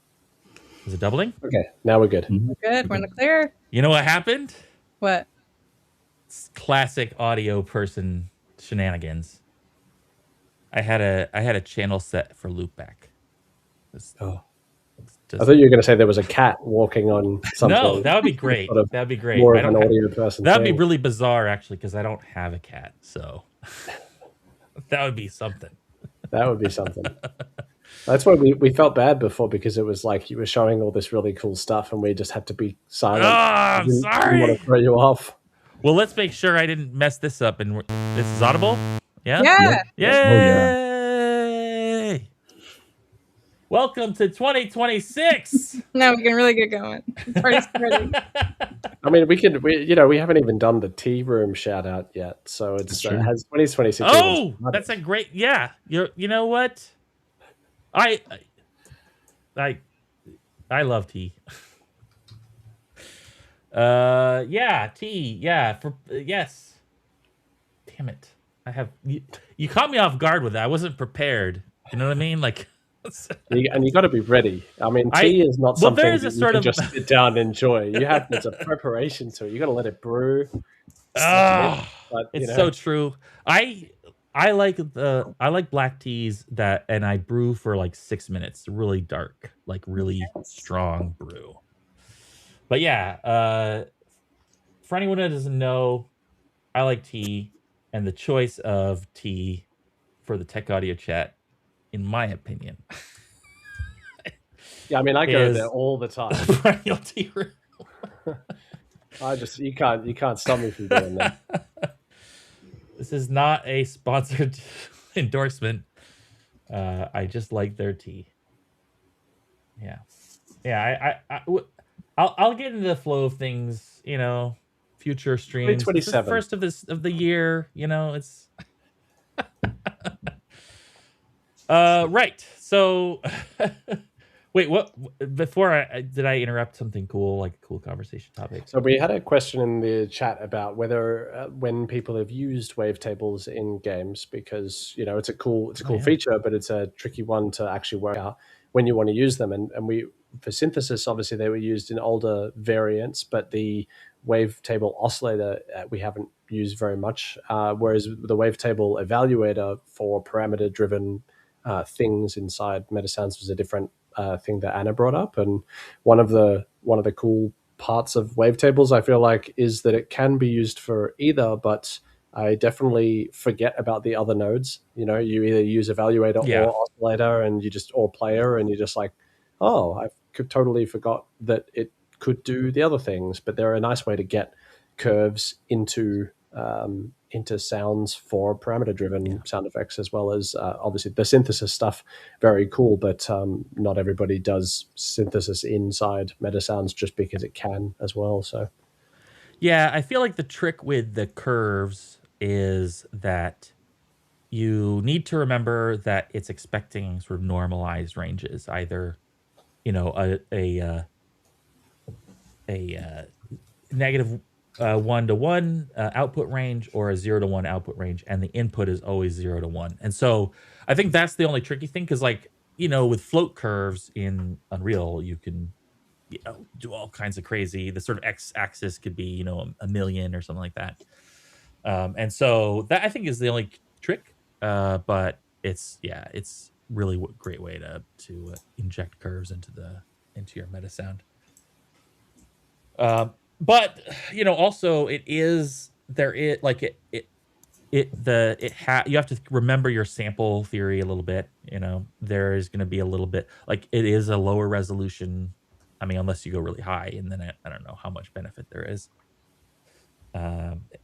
Is it doubling? Okay, now we're good. Mhm. Good. We're in the clear. You know what happened? What? It's classic audio person shenanigans. I had a channel set for loopback. Oh. Just, I thought you were going to say there was a cat walking on something. no, that would be great. Sort of That'd be great. more I of an don't have, audio person. that'd be thing. really bizarre, actually, because I don't have a cat. So that would be something. That would be something. That's why we felt bad before, because it was like you were showing all this really cool stuff and we just had to be silent. I'm Didn't sorry. want to throw you off. Well, let's make sure I didn't mess this up. And this is audible? Yeah? Yeah. Yay! Oh, Welcome to 2026. Now we can really get going. The party's ready. I mean, we haven't even done the tea room shout out yet. So it's That's true. has 2026. Oh, that's a great, yeah. You know what? I love tea. Yeah, tea. Yeah, yes. Damn it. I have you caught me off guard with that. I wasn't prepared. You know what I mean? Like and you got to be ready. I mean, tea is not something there's that a you sort can of just sit down and enjoy. There's a preparation to it. You got to let it brew. but it's you know. so true. I like black teas and I brew for like 6 minutes, really dark, like really strong brew. But yeah, for anyone that doesn't know, I like tea, and the choice of tea for the Tech Audio Chat, in my opinion, Yeah, I mean, I go is there all the time. perennial tea room. You can't stop me from doing that. This is not a sponsored endorsement. I just like their tea. Yeah. I'll get into the flow of things. Future streams. This is 27. first of the year. It's right. So, wait. What? Before did I interrupt something cool, like a cool conversation topic? So we had a question in the chat about whether when people have used wavetables in games, because it's a cool feature, but it's a tricky one to actually work out when you want to use them. And we, for synthesis, obviously they were used in older variants, but the wavetable oscillator we haven't used very much. Whereas the wavetable evaluator for parameter driven things inside Metasounds was a different thing that Anna brought up, and one of the cool parts of wavetables, I feel like, is that it can be used for either, but I definitely forget about the other nodes. You either use evaluator or oscillator, and or player, and you're just like, oh, I totally forgot that it could do the other things. But they're a nice way to get curves into sounds for parameter-driven sound effects, as well as obviously the synthesis stuff. Very cool, but not everybody does synthesis inside Metasounds just because it can as well. So, yeah, I feel like the trick with the curves is that you need to remember that it's expecting sort of normalized ranges, either a negative 1 to 1 output range or a 0 to 1 output range, and the input is always 0 to 1. And so I think that's the only tricky thing, because with float curves in Unreal, you can do all kinds of crazy. The sort of x-axis could be a million or something like that. And so that, I think, is the only trick. But it's really a great way to inject curves into your meta sound. But also you have to remember your sample theory a little bit. There is going to be a little bit, like, it is a lower resolution. I mean, unless you go really high, and then I don't know how much benefit there is.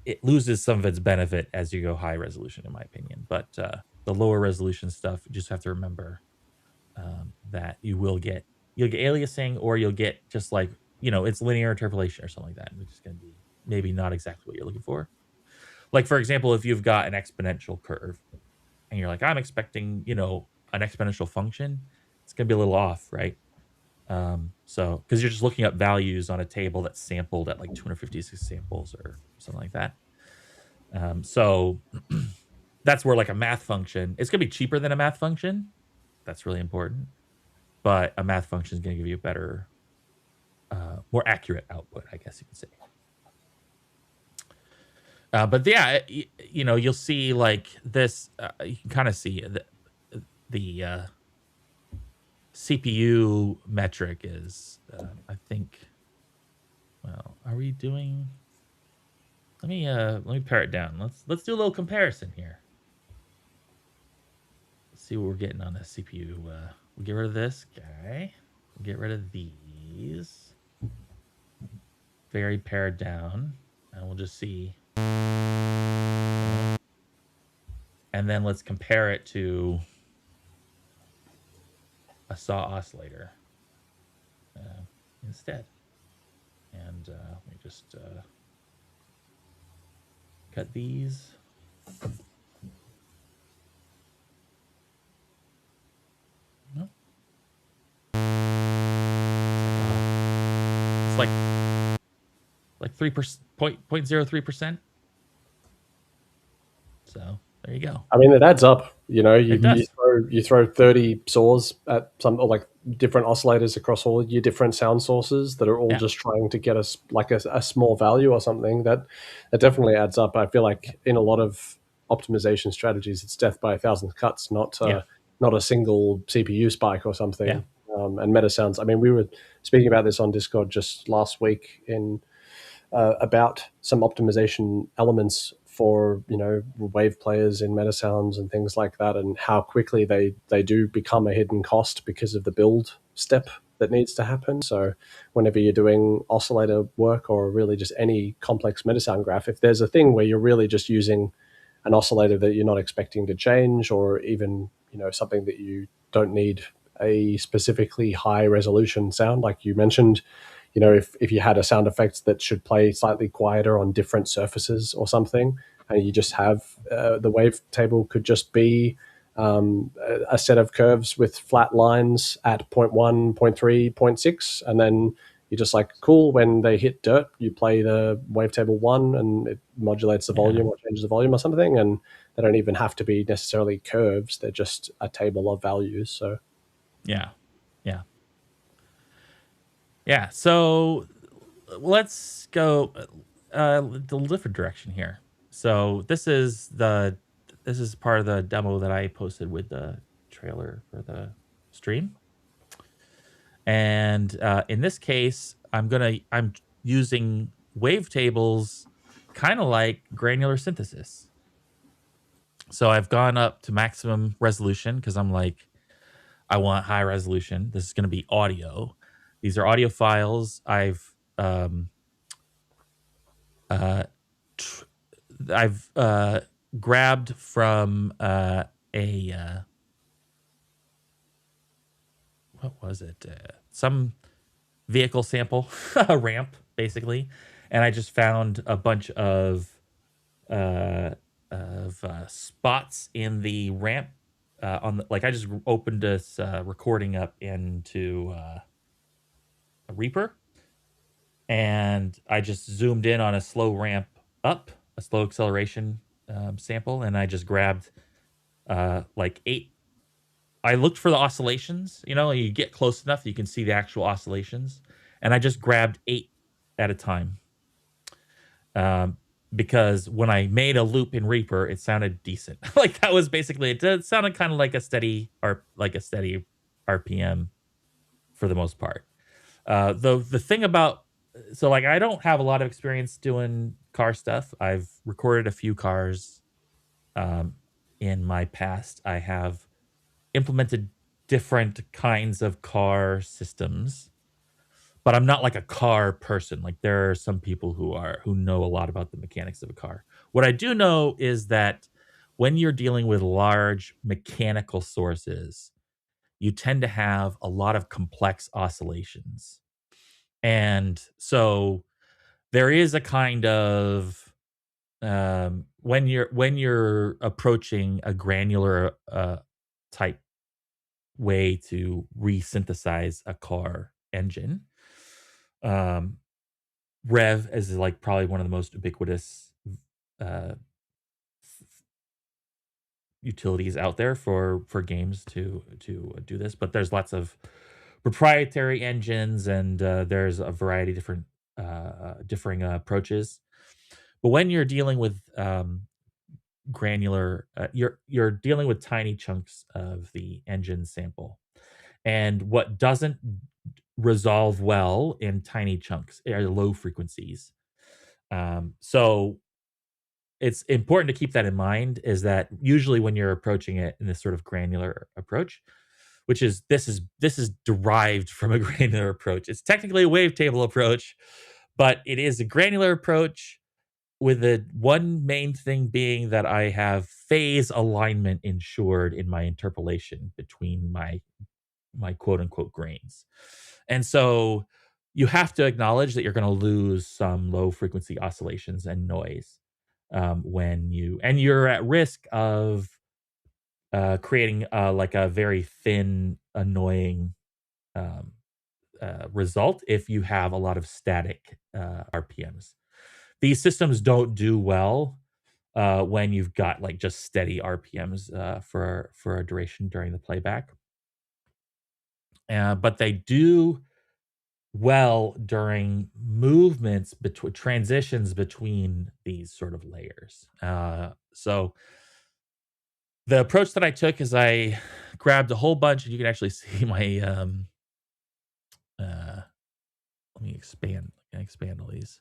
It loses some of its benefit as you go high resolution, in my opinion. But the lower resolution stuff, you just have to remember that you'll get aliasing, or you'll get just like, it's linear interpolation or something like that, which is going to be maybe not exactly what you're looking for. Like, for example, if you've got an exponential curve and you're like, I'm expecting, an exponential function, it's going to be a little off, right? So, because you're just looking up values on a table that's sampled at like 256 samples or something like that. So that's where, like, a math function, it's going to be cheaper than a math function. That's really important. But a math function is going to give you a better, more accurate output, I guess you could say. But yeah, you'll see like this. You can kind of see the CPU metric is, I think. Well, are we doing? Let me pare it down. Let's do a little comparison here. Let's see what we're getting on the CPU. We'll get rid of this guy. We'll get rid of these. Very pared down, and we'll just see. And then let's compare it to a saw oscillator instead. And let me just cut these. No. It's like 3%, 0.03%. So there you go. I mean, it adds up. You does. you throw 30 saws at some, or like different oscillators across all your different sound sources that are all just trying to get us like a small value or something. That definitely adds up. I feel like in a lot of optimization strategies, it's death by a thousand cuts, not a single CPU spike or something. Yeah. And Metasounds, I mean, we were speaking about this on Discord just last week about some optimization elements for wave players in Metasounds and things like that, and how quickly they do become a hidden cost because of the build step that needs to happen. So whenever you're doing oscillator work or really just any complex metasound graph, if there's a thing where you're really just using an oscillator that you're not expecting to change, or even something that you don't need a specifically high resolution sound, like you mentioned, if you had a sound effect that should play slightly quieter on different surfaces or something, and you just have the wavetable could just be a set of curves with flat lines at 0.1, 0.3, 0.6, and then you're just like, cool, when they hit dirt, you play the wavetable 1 and it modulates the volume or changes the volume or something, and they don't even have to be necessarily curves. They're just a table of values. So yeah. So let's go the different direction here. So this is part of the demo that I posted with the trailer for the stream. And in this case, I'm using wavetables kind of like granular synthesis. So I've gone up to maximum resolution because I'm like, I want high resolution. This is going to be audio. These are audio files I've grabbed from what was it? Some vehicle sample, a ramp, basically. And I just found a bunch of spots in the ramp. I just opened this recording up into a Reaper, and I just zoomed in on a slow ramp up, a slow acceleration sample, and I just grabbed like 8. I looked for the oscillations. You get close enough, you can see the actual oscillations, and I just grabbed 8 at a time. Because when I made a loop in Reaper, it sounded decent. Like that was basically it. It sounded kind of like a steady RPM for the most part. The thing about I don't have a lot of experience doing car stuff. I've recorded a few cars in my past. I have implemented different kinds of car systems, but I'm not like a car person. Like there are some people who know a lot about the mechanics of a car. What I do know is that when you're dealing with large mechanical sources, you tend to have a lot of complex oscillations. And so there is a kind of when you're approaching a granular type way to resynthesize a car engine, Rev is like probably one of the most ubiquitous utilities out there for games to do this. But there's lots of proprietary engines, and there's a variety of differing approaches. But when you're dealing with granular, you're dealing with tiny chunks of the engine sample, and what doesn't resolve well in tiny chunks are low frequencies. So it's important to keep that in mind, is that usually when you're approaching it in this sort of granular approach, which is this is derived from a granular approach. It's technically a wavetable approach, but it is a granular approach with the one main thing being that I have phase alignment ensured in my interpolation between my quote unquote grains. And so you have to acknowledge that you're going to lose some low frequency oscillations and noise when you're at risk of creating like a very thin, annoying result if you have a lot of static RPMs. These systems don't do well when you've got like just steady RPMs for a duration during the playback. But they do well during movements between transitions between these sort of layers. So the approach that I took is I grabbed a whole bunch, and you can actually see my let me expand. I can expand all these.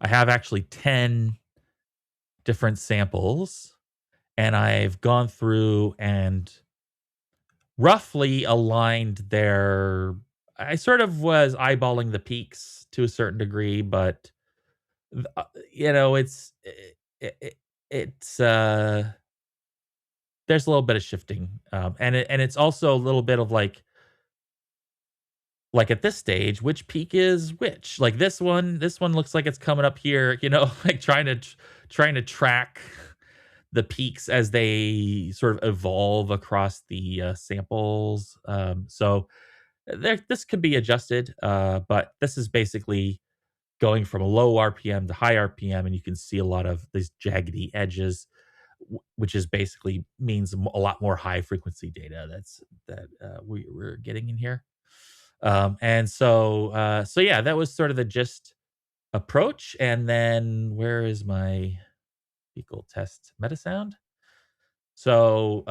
I have actually 10 different samples, and I've gone through and roughly aligned their I sort of was eyeballing the peaks to a certain degree, but you know, it's there's a little bit of shifting, and it's also a little bit of like at this stage, which peak is which? Like this one looks like it's coming up here, you know, like trying to track the peaks as they sort of evolve across the samples. So this could be adjusted, but this is basically going from a low RPM to high RPM, and you can see a lot of these jaggedy edges, which is basically means a lot more high frequency data we're getting in here. And so yeah, that was sort of the gist approach. And then where is my fecal test meta sound? So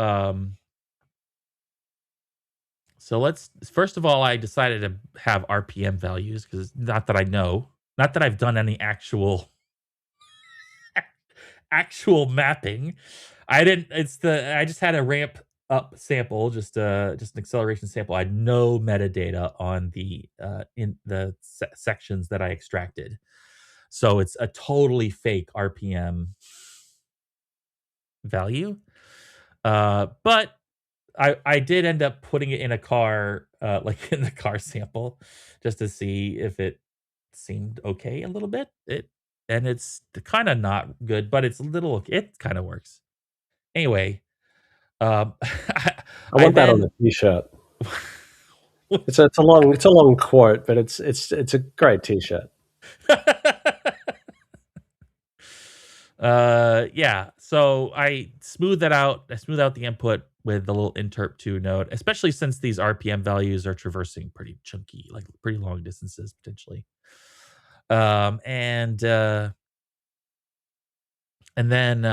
so let's first of all, I decided to have RPM values because not that I know, not that I've done any actual mapping. I didn't. I just had a ramp up sample, just an acceleration sample. I had no metadata on the in the sections that I extracted, so it's a totally fake RPM value. But I did end up putting it in a car, like in the car sample, just to see if it seemed okay a little bit. It's kind of not good, but it kind of works. Anyway, I want that on a t-shirt. It's a long quote, but it's a great t-shirt. Yeah. So I smooth that out. I smooth out the input with the little interp2 node, especially since these RPM values are traversing pretty chunky, like pretty long distances potentially. And then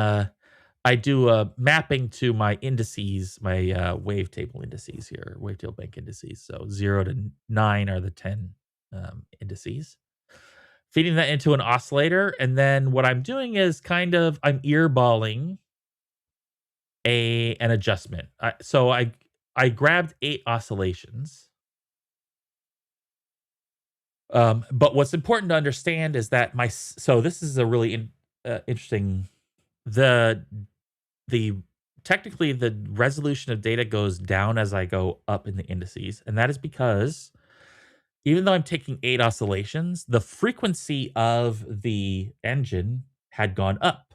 I do a mapping to my indices, my wavetable indices here, wavetable bank indices. So 0 to 9 are the 10 indices. Feeding that into an oscillator, and then what I'm doing is I'm earballing an adjustment. So I grabbed 8 oscillations. But what's important to understand is that so this is a really interesting. The technically the resolution of data goes down as I go up in the indices, and that is because even though I'm taking 8 oscillations, the frequency of the engine had gone up,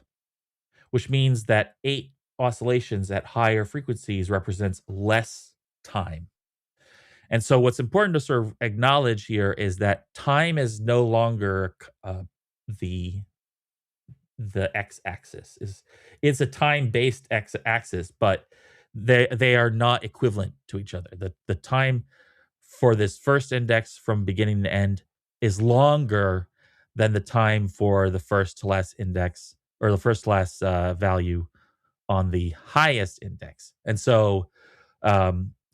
which means that 8 oscillations at higher frequencies represents less time. And so what's important to sort of acknowledge here is that time is no longer the x-axis. It's a time-based x-axis, but they are not equivalent to each other. The time for this first index from beginning to end is longer than the time for the first to last index, or the first to last value on the highest index. And so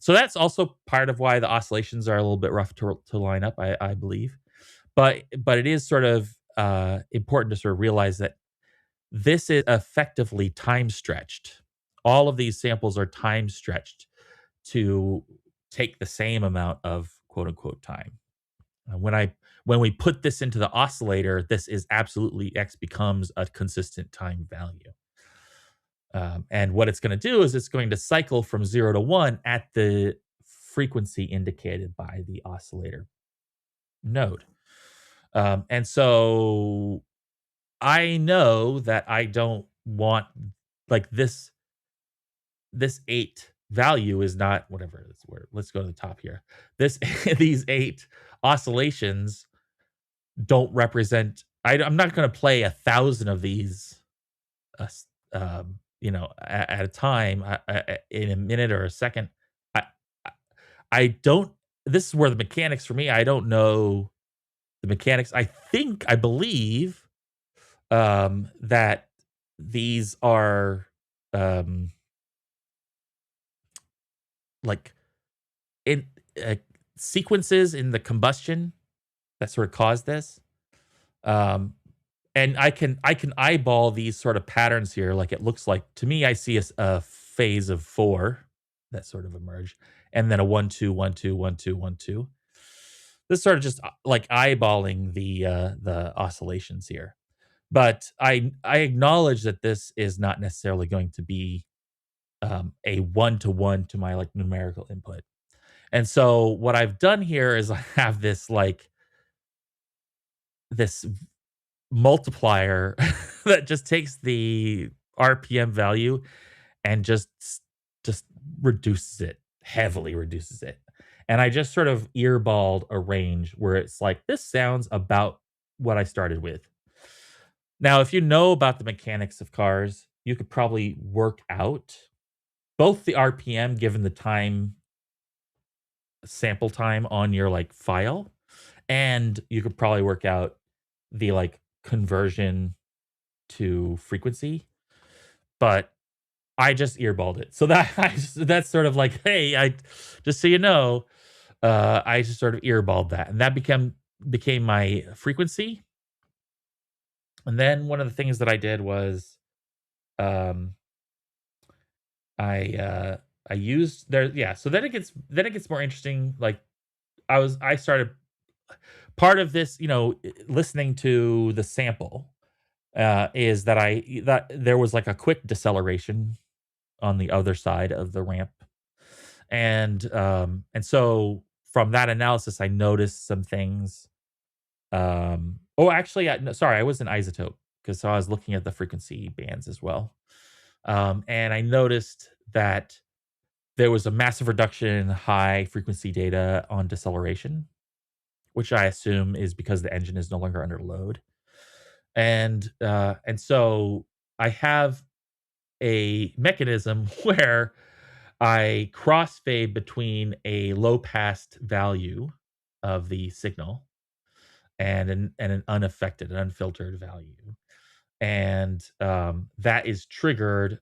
so that's also part of why the oscillations are a little bit rough to line up, I believe. But it is sort of important to sort of realize that this is effectively time stretched. All of these samples are time stretched to take the same amount of quote unquote time. When we put this into the oscillator, this is absolutely X becomes a consistent time value. And what it's going to do is it's going to cycle from 0 to 1 at the frequency indicated by the oscillator node. And so I know that I don't want, like, this 8 value is not whatever. Let's go to the top here. These 8 oscillations don't represent. I'm not going to play 1,000 of these, at a time, in a minute or a second. I don't. This is where the mechanics for me. I don't know the mechanics. I believe that these are like in sequences in the combustion that sort of cause this. And I can eyeball these sort of patterns here. Like, it looks like to me, I see a phase of 4 that sort of emerge, and then a 1 2 1 2 1 2 1 2. this is sort of just like eyeballing the oscillations here. But I acknowledge that this is not necessarily going to be a one-to-one to my like numerical input. And so what I've done here is I have this like this multiplier that just takes the RPM value and just reduces it, heavily reduces it. And I just sort of earballed a range where it's like, this sounds about what I started with. Now, if you know about the mechanics of cars, you could probably work out both the RPM given the time, sample time on your like file, and you could probably work out the like conversion to frequency. But I just earballed it. So that's sort of like, hey, I just so you know, I just sort of earballed that, and that became my frequency. And then one of the things that I did was, um, I used there, yeah. So then it gets more interesting. Like I started part of this, listening to the sample, is that there was like a quick deceleration on the other side of the ramp. And so from that analysis, I noticed some things. Oh, actually, no, sorry, I was in isotope because so I was looking at the frequency bands as well. And I noticed that there was a massive reduction in high frequency data on deceleration, which I assume is because the engine is no longer under load. And so I have a mechanism where I crossfade between a low pass value of the signal and an unaffected, unfiltered value, and that is triggered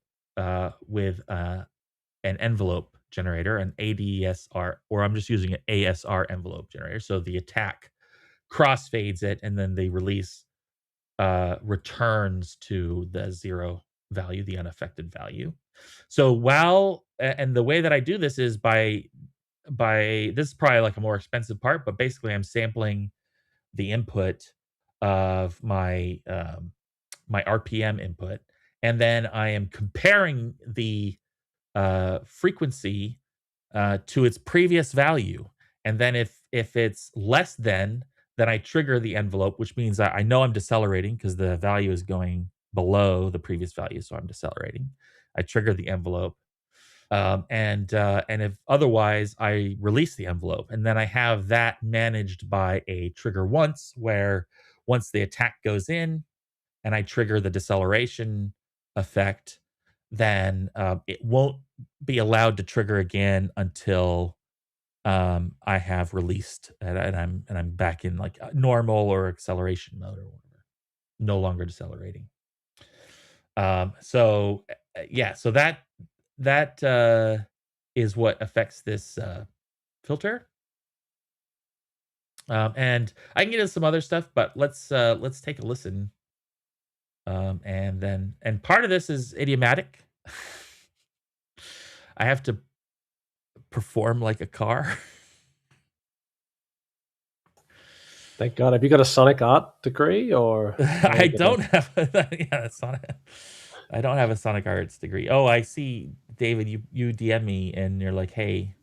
with an envelope generator, an ADSR, or I'm just using an ASR envelope generator. So the attack crossfades it, and then the release returns to the zero value, the unaffected value. So and the way that I do this is by this is probably like a more expensive part, but basically I'm sampling the input of my my RPM input, and then I am comparing the frequency to its previous value, and then if it's less than, then I trigger the envelope, which means I know I'm decelerating because the value is going below the previous value, so I'm decelerating. I trigger the envelope, and if otherwise, I release the envelope, and then I have that managed by a trigger once, where once the attack goes in, and I trigger the deceleration effect, then it won't be allowed to trigger again until I have released and I'm back in like normal or acceleration mode or whatever, no longer decelerating. So yeah, so that is what affects this filter. And I can get into some other stuff, but let's take a listen. And part of this is idiomatic. I have to perform like a car. Thank God. Have you got a sonic art degree or? I don't have. I don't have a sonic arts degree. Oh, I see, David. You DM me and you're like, hey,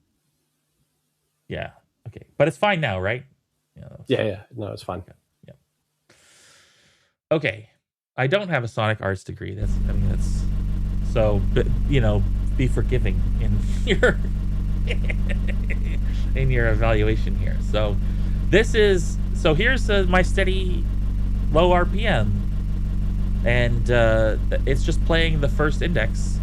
yeah, okay, but it's fine now, right? Yeah. No, it's fine. Okay. Yeah. Okay. I don't have a sonic arts degree. That's so. But, be forgiving in your in your evaluation here. So here's my steady low RPM, and it's just playing the first index,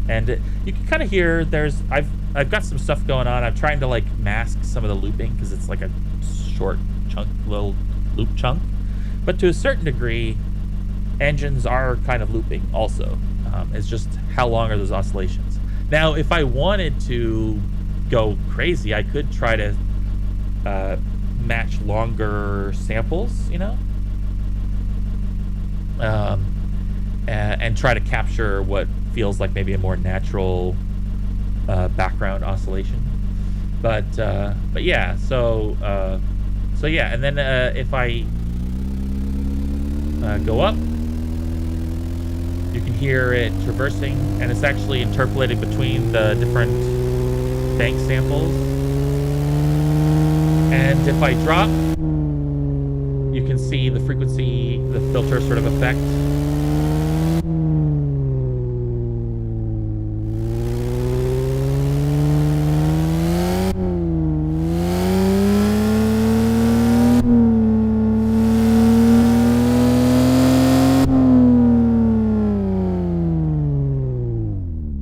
and you can kind of hear I've got some stuff going on. I'm trying to like mask some of the looping because it's like a short chunk, little loop chunk, but to a certain degree, engines are kind of looping also. It's just how long are those oscillations. Now, if I wanted to go crazy, I could try to match longer samples, and try to capture what feels like maybe a more natural background oscillation. But yeah, so yeah, and then if I go up, you can hear it traversing, and it's actually interpolating between the different bank samples. And if I drop, you can see the frequency, the filter sort of effect.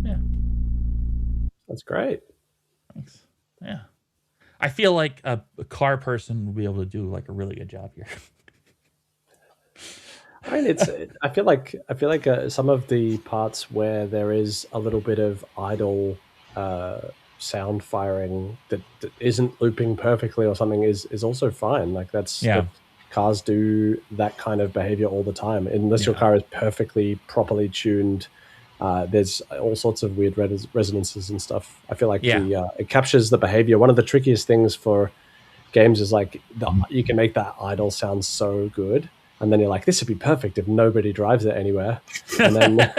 Yeah. That's great. Thanks. Yeah. I feel like a car person would be able to do like a really good job here. I mean, I feel like some of the parts where there is a little bit of idle sound firing that isn't looping perfectly or something is also fine. Like that cars do that kind of behavior all the time, unless your car is perfectly properly tuned. There's all sorts of weird resonances and stuff. I feel like it captures the behavior. One of the trickiest things for games is like you can make that idle sound so good, and then you're like, this would be perfect if nobody drives it anywhere. And then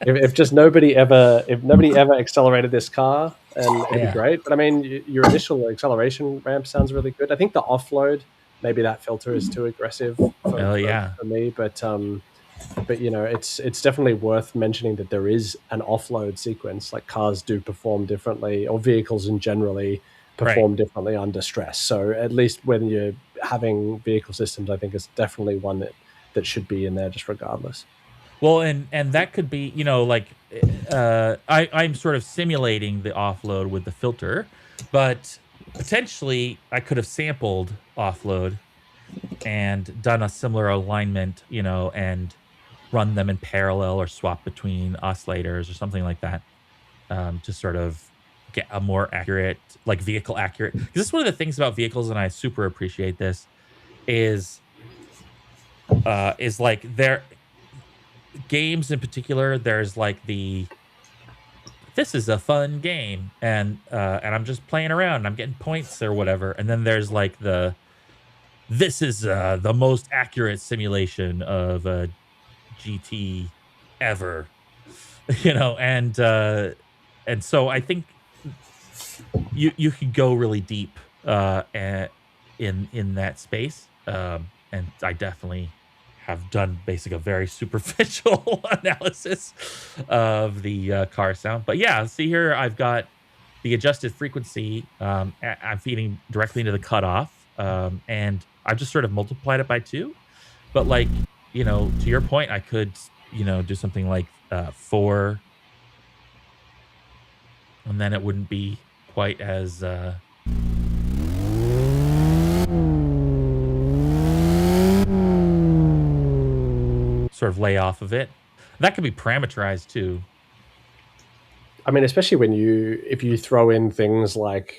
if just nobody ever accelerated this car, and it'd be great. But I mean, your initial acceleration ramp sounds really good. I think the offload, maybe that filter is too aggressive for me, but you know, it's definitely worth mentioning that there is an offload sequence. Like cars do perform differently, or vehicles in generally perform differently under stress. So at least when you're having vehicle systems, I think it's definitely one that should be in there just regardless. Well, and that could be, you know, like I'm sort of simulating the offload with the filter, but potentially I could have sampled offload and done a similar alignment, you know, and run them in parallel or swap between oscillators or something like that, to sort of get a more accurate, like vehicle accurate. Because this is one of the things about vehicles, and I super appreciate this, is like their games in particular. There's like this is a fun game, and I'm just playing around, and I'm getting points or whatever. And then there's like this is the most accurate simulation of a GT ever, you know, and so I think you could go really deep in that space, and I definitely have done basically a very superficial analysis of the car sound. But yeah, see here, I've got the adjusted frequency. I'm feeding directly into the cutoff, and I've just sort of multiplied it by 2. But like, you know, to your point, I could, you know, do something like 4, and then it wouldn't be quite as sort of lay off of it. That could be parameterized too. I mean, especially if you throw in things like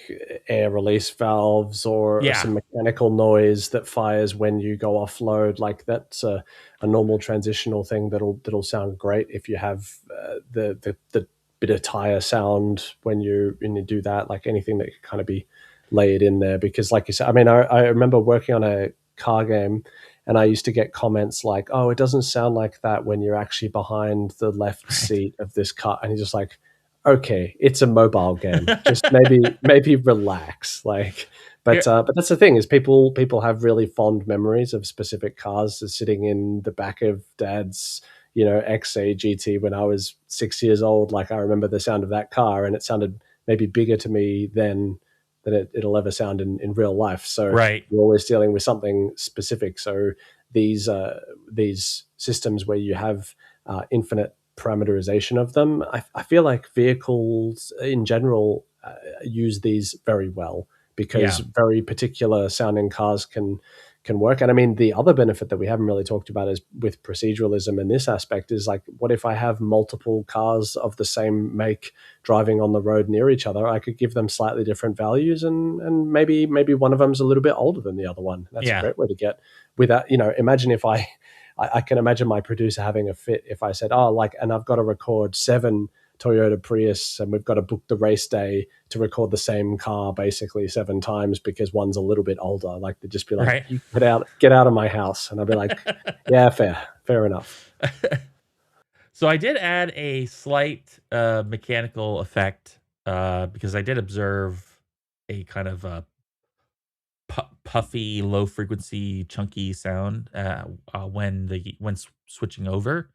air release valves or some mechanical noise that fires when you go offload, like that's a normal transitional thing that'll sound great if you have the bit of tire sound when you do that, like anything that could kind of be layered in there. Because like you said, I mean, I remember working on a car game, and I used to get comments like, oh, it doesn't sound like that when you're actually behind the left seat of this car. And you're just like, okay, it's a mobile game. Just maybe relax. Like, but that's the thing, is people have really fond memories of specific cars sitting in the back of Dad's, you know, XA GT when I was 6 years old. Like, I remember the sound of that car, and it sounded maybe bigger to me than it'll ever sound in real life. So you're always dealing with something specific. So these systems where you have infinite parameterization of them, I feel like vehicles in general use these very well, because very particular sounding cars can work. And I mean, the other benefit that we haven't really talked about is with proceduralism in this aspect is like, what if I have multiple cars of the same make driving on the road near each other? I could give them slightly different values, and maybe one of them's a little bit older than the other one. That's a great way to get without, you know, imagine if I can imagine my producer having a fit if I said, oh, like, and I've got to record 7 Toyota Prius, and we've got to book the race day to record the same car basically 7 times because one's a little bit older. Like they'd just be like, Right. "You get out of my house," and I'd be like, "Yeah, fair enough." So I did add a slight mechanical effect because I did observe a kind of puffy, low frequency, chunky sound when switching over.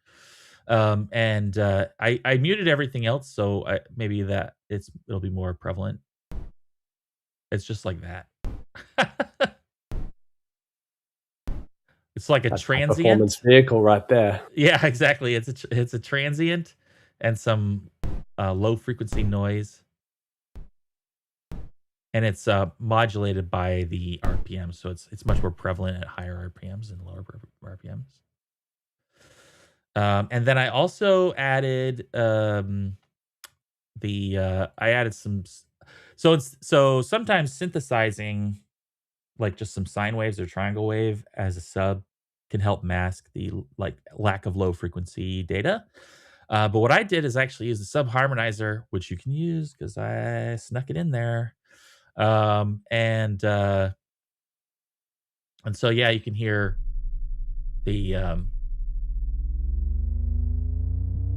And I muted everything else, so maybe that it'll be more prevalent. It's just like that. It's like a That's transient performance vehicle right there. Yeah, exactly. It's a transient and some low frequency noise, and it's modulated by the RPM, so it's much more prevalent at higher RPMs and lower RPMs. And then I also added I added some. So sometimes synthesizing like just some sine waves or triangle wave as a sub can help mask the lack of low frequency data. But what I did is actually use the sub harmonizer, which you can use because I snuck it in there. And so yeah, you can hear the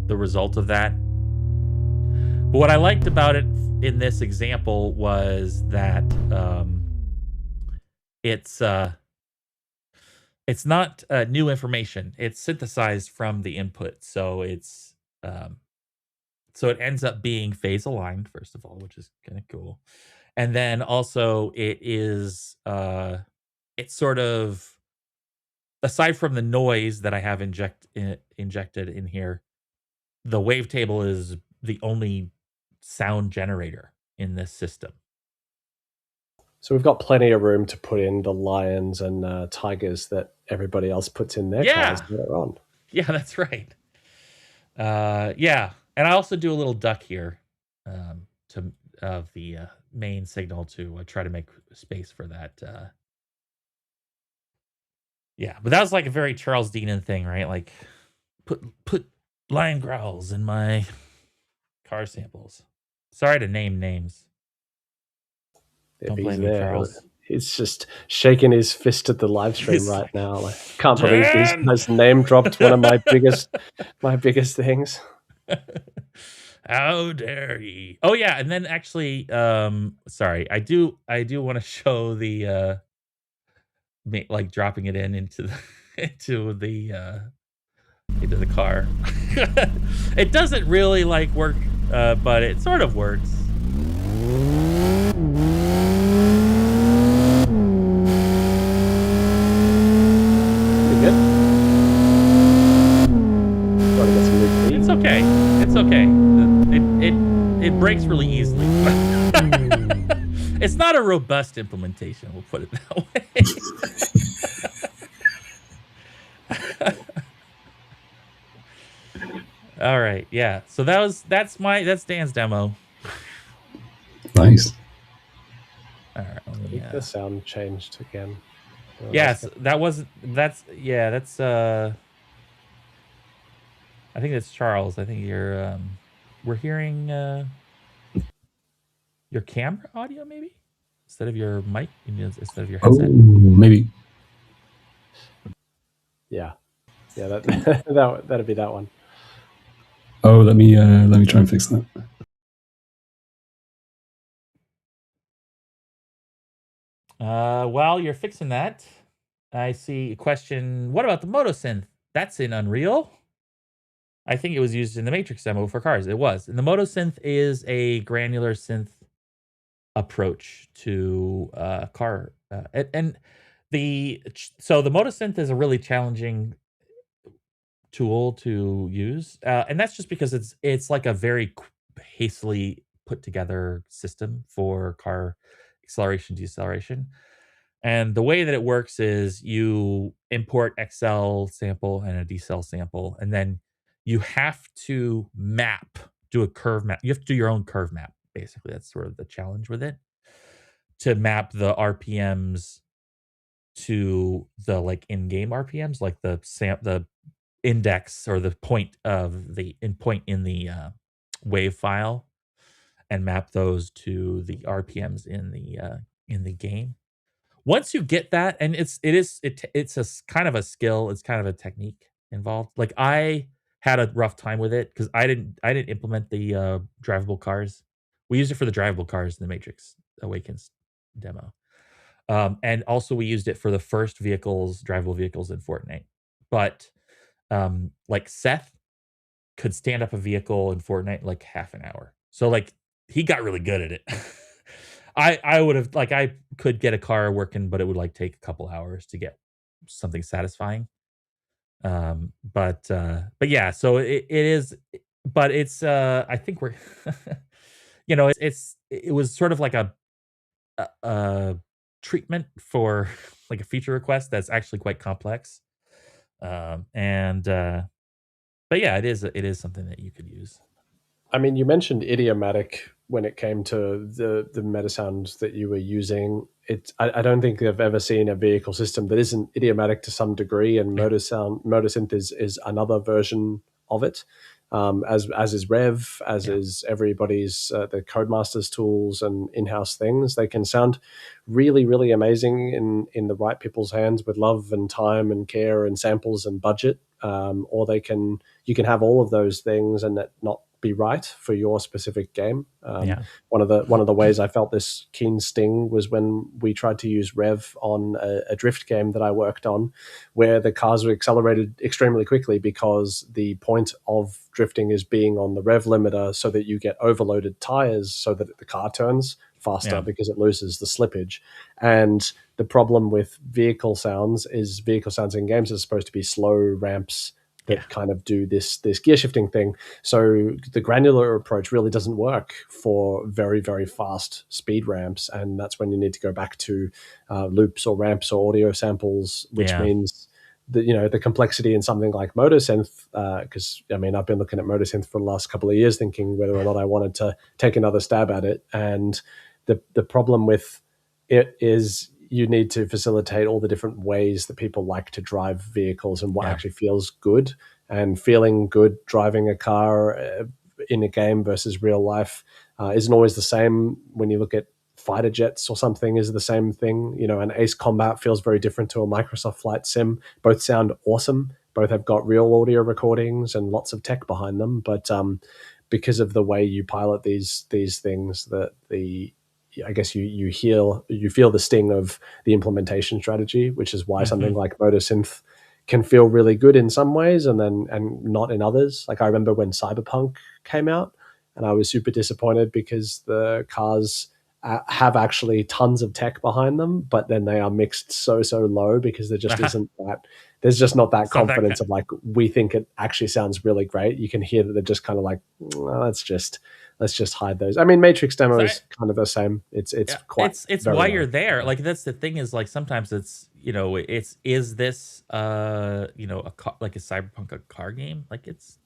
result of that. But what I liked about it in this example was that it's not new information. It's synthesized from the input, so it's so it ends up being phase aligned, first of all, which is kind of cool. And then also it is it's sort of, aside from the noise that I have injected in here, the wavetable is the only sound generator in this system. So we've got plenty of room to put in the lions and tigers that everybody else puts in their cars later on. Yeah, that's right. Yeah, and I also do a little duck here of the main signal to try to make space for that. Yeah, but that was like a very Charles Deanan thing, right? Like put lion growls in my car samples. Sorry to name names. Don't blame me, Charles. He's just shaking his fist at the live stream right now. Like, can't believe these guys name dropped one of my biggest things. How dare he? Oh yeah, and then actually, sorry, I do want to show the like dropping it into the into the car. It doesn't really like work, but it sort of works. It's okay. It's okay. It breaks really easily. It's not a robust implementation, we'll put it that way. All right, yeah. So that's Dan's demo. Nice. All right, I think the sound changed again. Yes, that's I think that's Charles. I think you're we're hearing your camera audio maybe instead of your mic, instead of your headset. Oh, maybe. Yeah, that'd be that one. Oh, let me try and fix that. While you're fixing that, I see a question. What about the Motosynth? That's in Unreal. I think it was used in the Matrix demo for cars. It was. And the Motosynth is a granular synth approach to car. So the Motosynth is a really challenging tool to use, and that's just because it's like a very hastily put together system for car acceleration, deceleration. And the way that it works is you import XL sample and a decel sample, and then you have to do a curve map. You have to do your own curve map, basically. That's sort of the challenge with it, to map the RPMs to the like in-game RPMs, like the index or the point in the wave file and map those to the RPMs in the game. Once you get that, and it's a kind of a skill, it's kind of a technique involved. Like I had a rough time with it because I didn't implement the drivable cars. We used it for the drivable cars in the Matrix Awakens demo. And also we used it for the first drivable vehicles in Fortnite. But like Seth could stand up a vehicle in Fortnite in like half an hour. So like he got really good at it. I would have like I could get a car working, but it would like take a couple hours to get something satisfying. But yeah, so it is, but it's I think we're it was sort of like a treatment for like a feature request that's actually quite complex. And but yeah, it is something that you could use. I mean, you mentioned idiomatic when it came to the meta sounds that you were using. I don't think I've ever seen a vehicle system that isn't idiomatic to some degree, and Yeah. motor synth is another version of it. As is Rev, as Yeah. is everybody's the Codemasters tools and in-house things. They can sound really, really amazing in the right people's hands with love and time and care and samples and budget. Or you can have all of those things and that not be right for your specific game. Yeah. One of the ways I felt this keen sting was when we tried to use Rev on a drift game that I worked on, where the cars were accelerated extremely quickly because the point of drifting is being on the Rev limiter so that you get overloaded tires so that the car turns faster Yeah. because it loses the slippage. And the problem with vehicle sounds in games are supposed to be slow ramps that kind of do this gear shifting thing. So the granular approach really doesn't work for very, very fast speed ramps. And that's when you need to go back to loops or ramps or audio samples, which means that, the complexity in something like motor synth, because I mean, I've been looking at motor synth for the last couple of years thinking whether or not I wanted to take another stab at it. And the problem with it is you need to facilitate all the different ways that people like to drive vehicles and what actually feels good. And feeling good driving a car in a game versus real life isn't always the same. When you look at fighter jets or something, is the same thing. An Ace Combat feels very different to a Microsoft Flight Sim. Both sound awesome. Both have got real audio recordings and lots of tech behind them. But because of the way you pilot these things, I guess you feel the sting of the implementation strategy, which is why something like motor synth can feel really good in some ways and not in others. Like I remember when Cyberpunk came out and I was super disappointed because the cars have actually tons of tech behind them, but then they are mixed so low because there just isn't that. There's just not that confidence of like, we think it actually sounds really great. You can hear that they're just kind of like, let's just hide those. I mean, Matrix demo is kind of the same. It's quite. It's why you're there. Like that's the thing is like sometimes it's is this like a Cyberpunk a car game? Like it's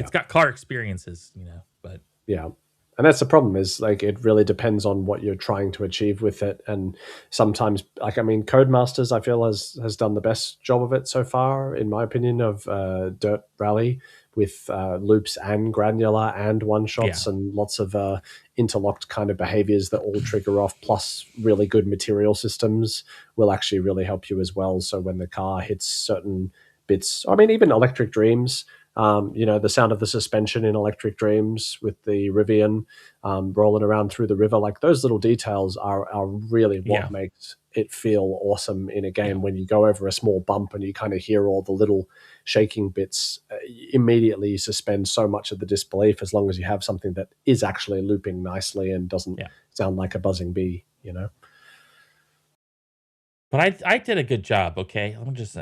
got car experiences, but yeah. And that's the problem is like it really depends on what you're trying to achieve with it. And sometimes, like, I mean, Codemasters, I feel has done the best job of it so far, in my opinion, of Dirt Rally with loops and granular and one shots and lots of interlocked kind of behaviors that all trigger off, plus really good material systems will actually really help you as well. So when the car hits certain bits, I mean, even Electric Dreams, the sound of the suspension in Electric Dreams with the Rivian rolling around through the river, like those little details are really what makes it feel awesome in a game. When you go over a small bump and you kind of hear all the little shaking bits, immediately you suspend so much of the disbelief as long as you have something that is actually looping nicely and doesn't sound like a buzzing bee, But I did a good job, okay? I'm just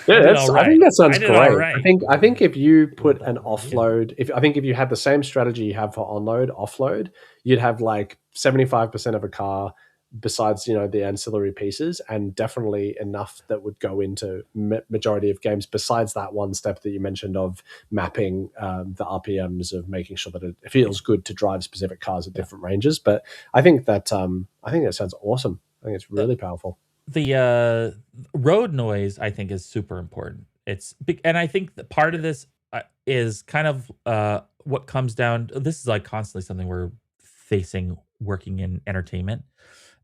yeah, I think that sounds great. Right. I think if you put an offload, if you had the same strategy you have for onload, offload, you'd have like 75% of a car besides the ancillary pieces, and definitely enough that would go into majority of games. Besides that one step that you mentioned of mapping the RPMs, of making sure that it feels good to drive specific cars at different ranges. But I think that sounds awesome. I think it's really powerful. The road noise, I think, is super important. And I think that part of this, is kind of what comes down. This is like constantly something we're facing working in entertainment,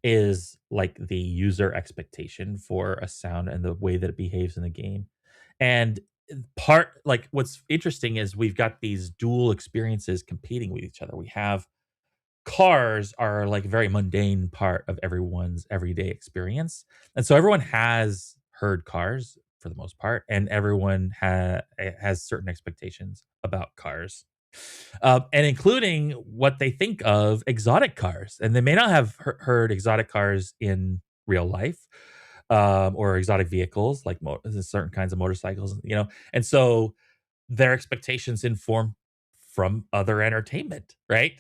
is like the user expectation for a sound and the way that it behaves in the game. And part like what's interesting is we've got these dual experiences competing with each other. We have cars are like a very mundane part of everyone's everyday experience. And so everyone has heard cars for the most part, and everyone has certain expectations about cars, and including what they think of exotic cars. And they may not have heard exotic cars in real life, or exotic vehicles like certain kinds of motorcycles, and so their expectations inform from other entertainment, right?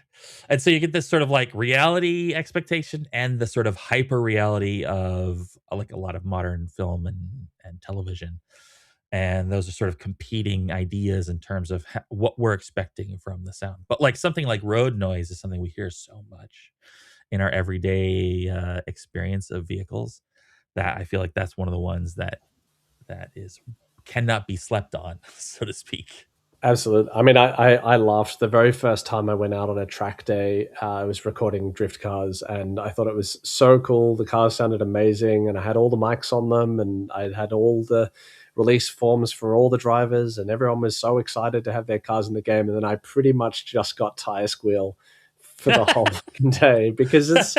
And so you get this sort of like reality expectation and the sort of hyper reality of like a lot of modern film and television. And those are sort of competing ideas in terms of what we're expecting from the sound. But like something like road noise is something we hear so much in our everyday experience of vehicles, that I feel like that's one of the ones that is cannot be slept on, so to speak. Absolutely. I mean, I laughed the very first time I went out on a track day. I was recording drift cars, and I thought it was so cool. The cars sounded amazing, and I had all the mics on them, and I had all the release forms for all the drivers, and everyone was so excited to have their cars in the game. And then I pretty much just got tire squeal for the whole fucking day, because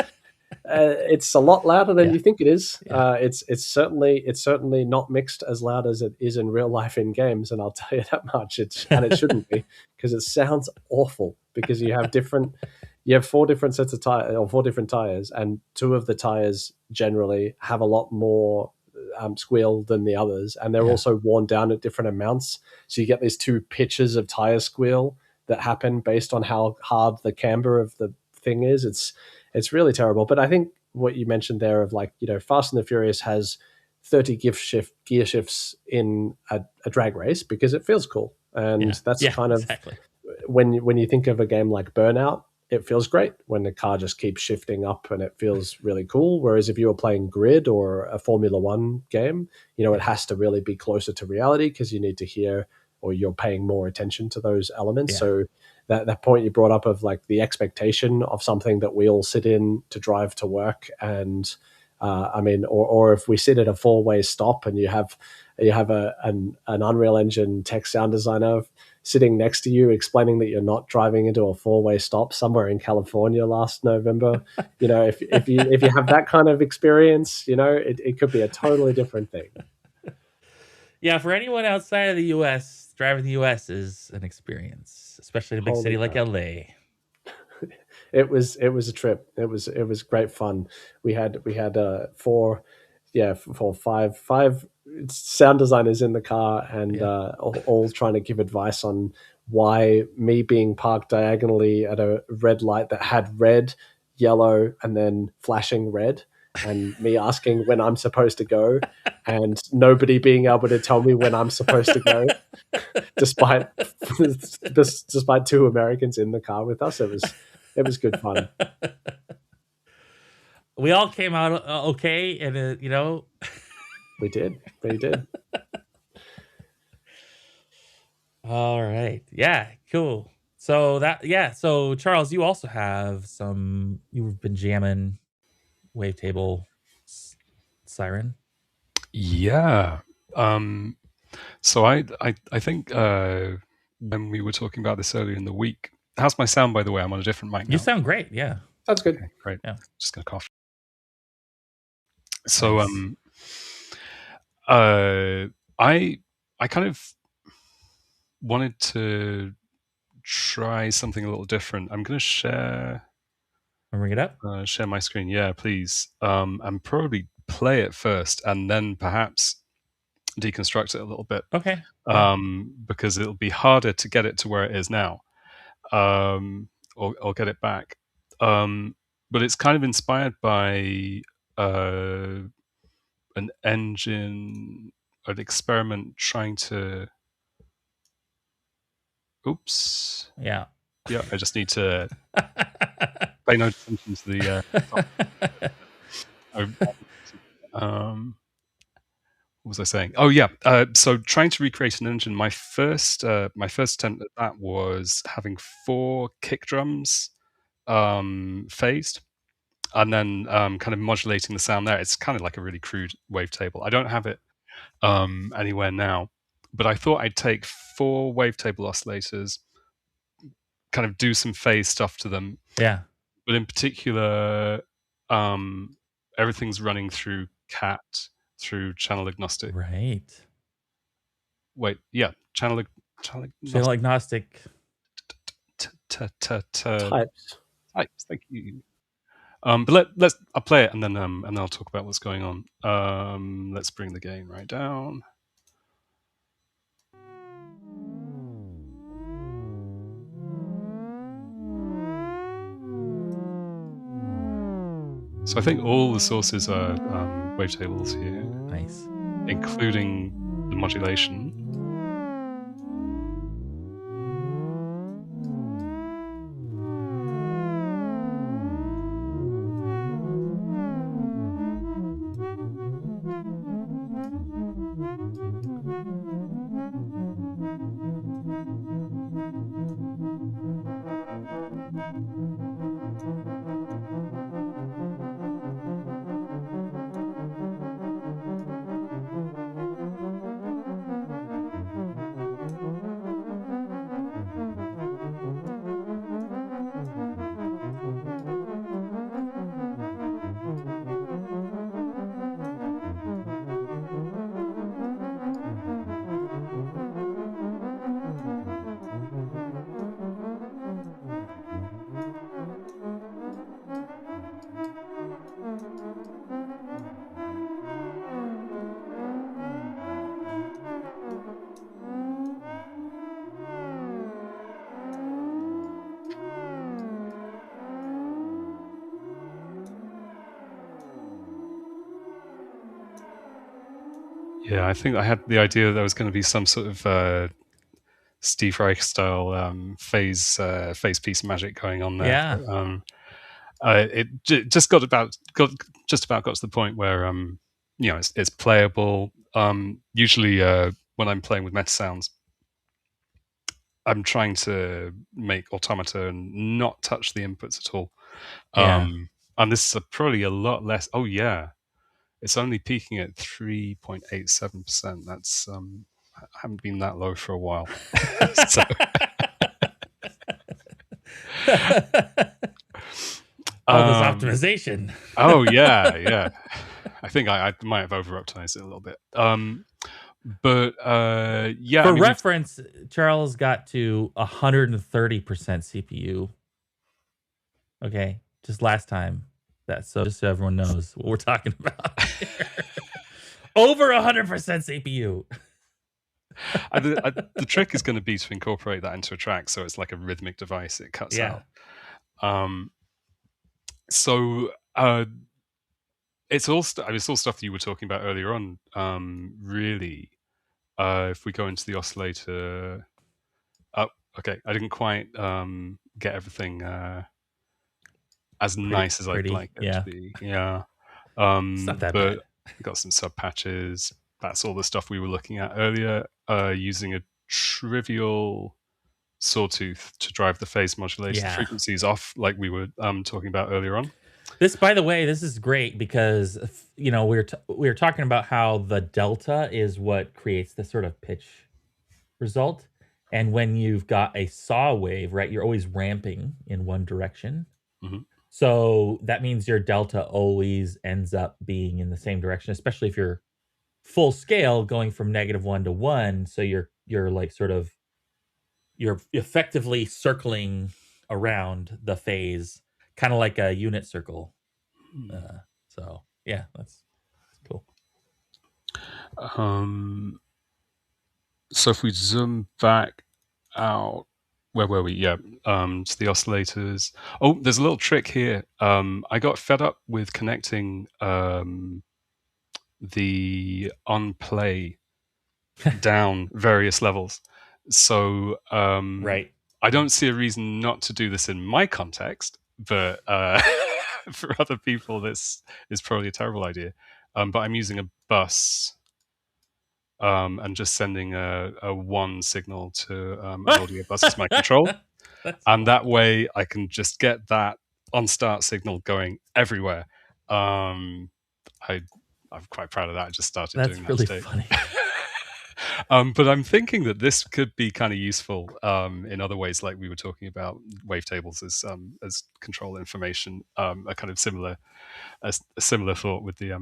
it's a lot louder than you think it is. It's certainly not mixed as loud as it is in real life in games, and I'll tell you that much. And it shouldn't be, because it sounds awful, because you have 4 different sets of tires, or 4 different tires, and 2 of the tires generally have a lot more squeal than the others, and they're also worn down at different amounts. So you get these 2 pitches of tire squeal that happen based on how hard the camber of the thing is. It's really terrible. But I think what you mentioned there of like, Fast and the Furious has 30 gear shifts in a drag race because it feels cool. And that's kind of exactly. when you think of a game like Burnout, it feels great when the car just keeps shifting up and it feels really cool. Whereas if you were playing Grid or a Formula One game, it has to really be closer to reality, because you need to hear, or you're paying more attention to those elements. So that point you brought up of like the expectation of something that we all sit in to drive to work, and I mean, or if we sit at a 4-way stop and you have an Unreal Engine tech sound designer sitting next to you explaining that you're not driving into a 4-way stop somewhere in California last November, if you have that kind of experience, it could be a totally different thing. Yeah, for anyone outside of the U.S., driving the U.S. is an experience, especially in a big city like LA. It was a trip. It was great fun. We had 5 sound designers in the car, and all trying to give advice on why me being parked diagonally at a red light that had red, yellow, and then flashing red, and me asking when I'm supposed to go, and nobody being able to tell me when I'm supposed to go, despite 2 Americans in the car with us. It was good fun. We all came out okay, and we did. All right. Yeah, cool. So so Charles, you also have you've been jamming Wavetable Siren. Yeah. So I think when we were talking about this earlier in the week, how's my sound, by the way? I'm on a different mic now. You sound great. Yeah. That's good. Okay, great. Yeah. Just gonna cough. So nice. I kind of wanted to try something a little different. I'm gonna share. Bring it up. Share my screen, yeah, please. And probably play it first, and then perhaps deconstruct it a little bit. Okay. Because it'll be harder to get it to where it is now, or get it back. But it's kind of inspired by an experiment trying to. Oops. Yeah. Yeah, I just need to pay no attention to the. what was I saying? Oh yeah. So trying to recreate an engine, my first attempt at that was having 4 kick drums phased, and then kind of modulating the sound there. It's kind of like a really crude wavetable. I don't have it anywhere now, but I thought I'd take 4 wavetable oscillators, kind of do some phase stuff to them. Yeah. But in particular, everything's running through CAT, through channel agnostic. Right. Wait, yeah, channel agnostic Types. Thank you. But I'll play it and then I'll talk about what's going on. Let's bring the gain right down. So I think all the sources are wavetables here. Nice. Including the modulation. Yeah, I think I had the idea that there was going to be some sort of Steve Reich style phase piece magic going on there. Yeah. It just got just about got to the point where it's playable. Usually when I'm playing with meta sounds, I'm trying to make automata and not touch the inputs at all. And this is probably a lot less. Oh yeah, it's only peaking at 3.87%. That's I haven't been that low for a while. So. All this optimization. Oh yeah. I think I might have over-optimized it a little bit. But yeah. For reference, Charles got to 130% CPU. Okay, just last time. Just so everyone knows what we're talking about. Over 100% CPU. The trick is going to be to incorporate that into a track, so it's like a rhythmic device. It cuts out. So it's all stuff you were talking about earlier on. Really, if we go into the oscillator, okay, I didn't quite get everything as nice as I'd like it to be. Yeah, it's not that bad. Got some sub patches. That's all the stuff we were looking at earlier. Using a trivial sawtooth to drive the phase modulation frequencies off, like we were talking about earlier on. This, by the way, this is great because we were talking about how the delta is what creates the sort of pitch result, and when you've got a saw wave, right, you're always ramping in one direction. Mm-hmm. So that means your delta always ends up being in the same direction, especially if you're full scale going from -1 to 1. So you're like sort of you're effectively circling around the phase, kind of like a unit circle. So yeah, that's cool. So if we zoom back out, where were we? Yeah, to the oscillators. Oh, there's a little trick here. I got fed up with connecting the on play down various levels. So right. I don't see a reason not to do this in my context, but for other people, this is probably a terrible idea. But I'm using a bus and just sending a one signal to an audio bus as my control. And that way I can just get that on start signal going everywhere. I'm quite proud of that. I just started doing that really today. funny. But I'm thinking that this could be kind of useful in other ways, like we were talking about wavetables as control information. A kind of similar thought with the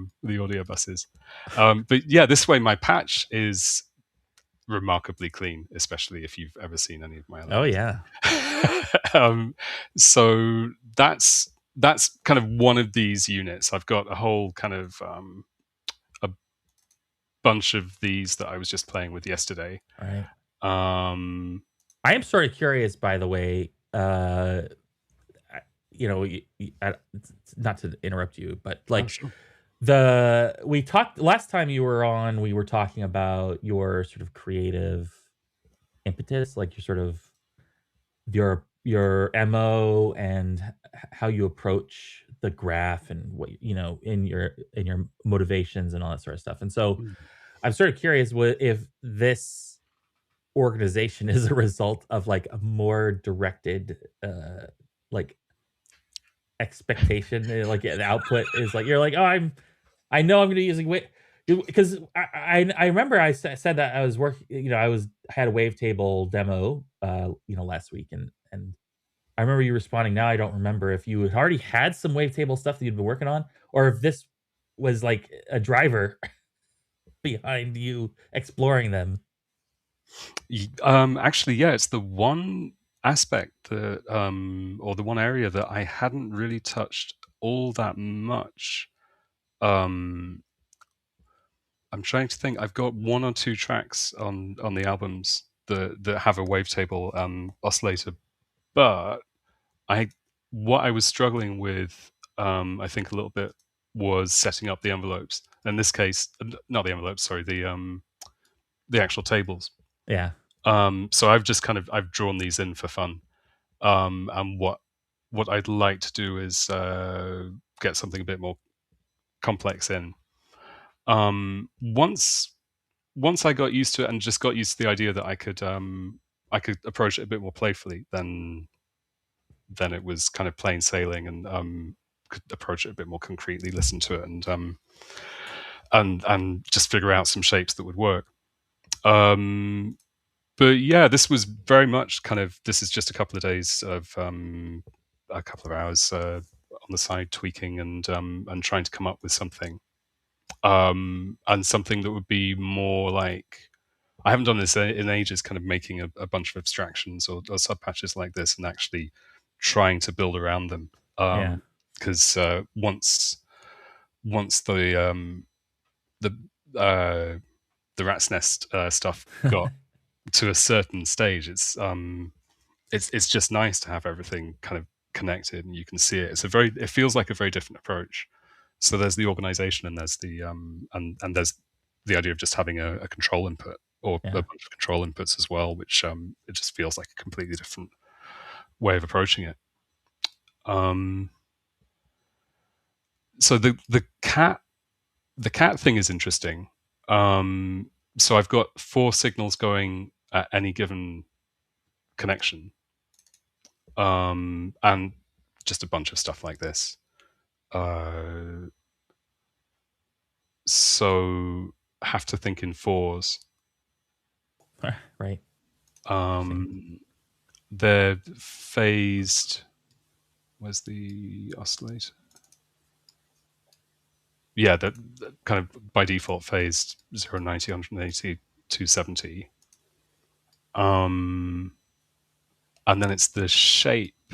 audio buses. But yeah, this way my patch is remarkably clean, especially if you've ever seen any of my other. Oh yeah. So that's kind of one of these units. I've got a whole kind of a bunch of these that I was just playing with yesterday. Right. I am sort of curious, by the way. Not to interrupt you, but like, sure. we talked last time you were on. We were talking about your sort of creative impetus, like your sort of your MO and how you approach the graph and what in your motivations and all that sort of stuff. And so I'm sort of curious if this organization is a result of like a more directed like expectation, like the output is like you're like, oh, I know I'm going to be using because I remember I said that I was working, I had a wavetable demo last week, and I remember you responding. Now I don't remember if you had already had some wavetable stuff that you'd been working on, or if this was like a driver behind you exploring them. Actually, yeah, it's the one aspect that or the one area that I hadn't really touched all that much. I'm trying to think. I've got one or two tracks on the albums that have a wavetable oscillator, but what I was struggling with, I think a little bit, was setting up the envelopes. In this case, not the envelopes. Sorry, the actual tables. Yeah. So I've drawn these in for fun. And what I'd like to do is get something a bit more complex in. Once I got used to it and just got used to the idea that I could approach it a bit more playfully, then it was kind of plain sailing, and could approach it a bit more concretely, listen to it, and just figure out some shapes that would work. But yeah, this was very much this is just a couple of days of a couple of hours on the side tweaking and trying to come up with something, and something that would be more like, I haven't done this in ages, kind of making a bunch of abstractions or sub patches like this and actually trying to build around them. Because once the rat's nest stuff got to a certain stage, it's just nice to have everything kind of connected and you can see it. It feels like a very different approach. So there's the organization and there's the and there's the idea of just having a control input or a bunch of control inputs as well, which it just feels like a completely different way of approaching it. So the cat thing is interesting. So I've got 4 signals going at any given connection, and just a bunch of stuff like this. So have to think in 4s. Right. They're phased. Where's the oscillator? Yeah, they're kind of by default phased 0, 90, 180, 270. And then it's the shape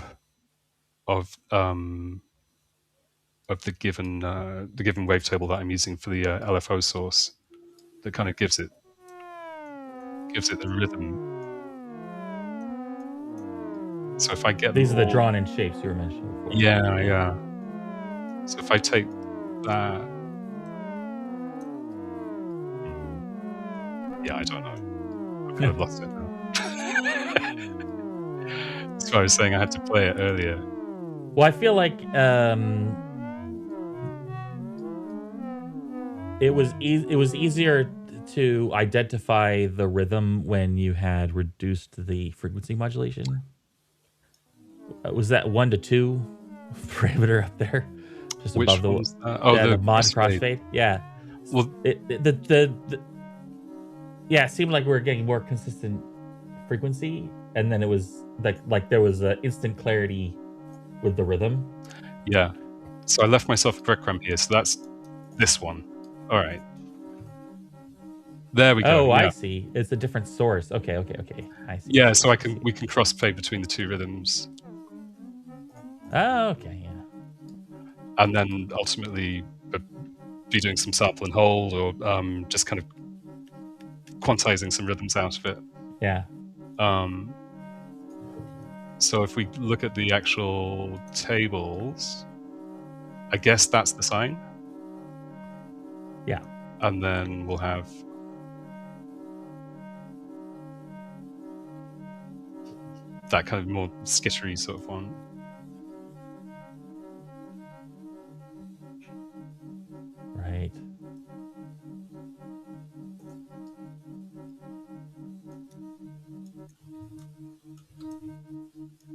of the given wavetable that I'm using for the LFO source that kind of gives it the rhythm. So if I get these are the drawn in shapes you were mentioning before. Yeah. So if I take that, I don't know. I've kind of lost it now. That's why I was saying I had to play it earlier. Well, I feel like it was easier to identify the rhythm when you had reduced the frequency modulation? Was that 1 to 2 parameter up there, just Which above the one's that? Oh, the the mod crossfade. crossfade? Yeah. Well, Yeah, it seemed like we were getting more consistent frequency, and then it was like there was instant clarity with the rhythm. yeah. So I left myself a breadcrumb here. So that's this one. All right. There we go. Oh, Yeah. I see. It's a different source. Okay. I see. Yeah. So we can crossfade between the two rhythms. Oh, okay. Yeah. And then ultimately be doing some sample and hold, or just kind of quantizing some rhythms out of it. Yeah. So if we look at the actual tables, I guess that's the sign. Yeah. And then we'll have that kind of more skittery sort of one. Right.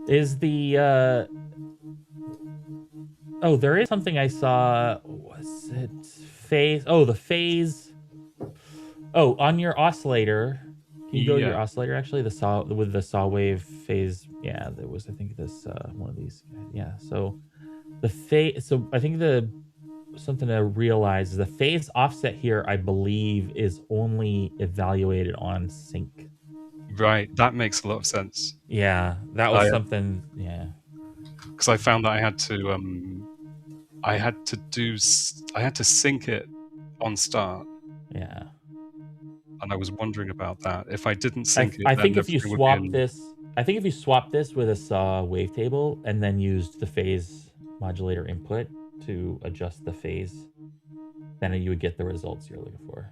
Is the oh, there is something I saw. Was it phase? Oh, the phase. Oh, on your oscillator. Can you go to your oscillator? Actually, the saw with the saw wave phase. Yeah, there was. I think this one of these. Yeah. So the phase. So I think the something to realize is the phase offset here. I believe is only evaluated on sync. Right. That makes a lot of sense. Yeah, that was something. Yeah. Because I found that I had to sync it on start. Yeah. And I was wondering about that. If I didn't sync it, I then think if you everything would swap be in... this, I think if you swap this with a saw wavetable and then used the phase modulator input to adjust the phase, then you would get the results you're looking for.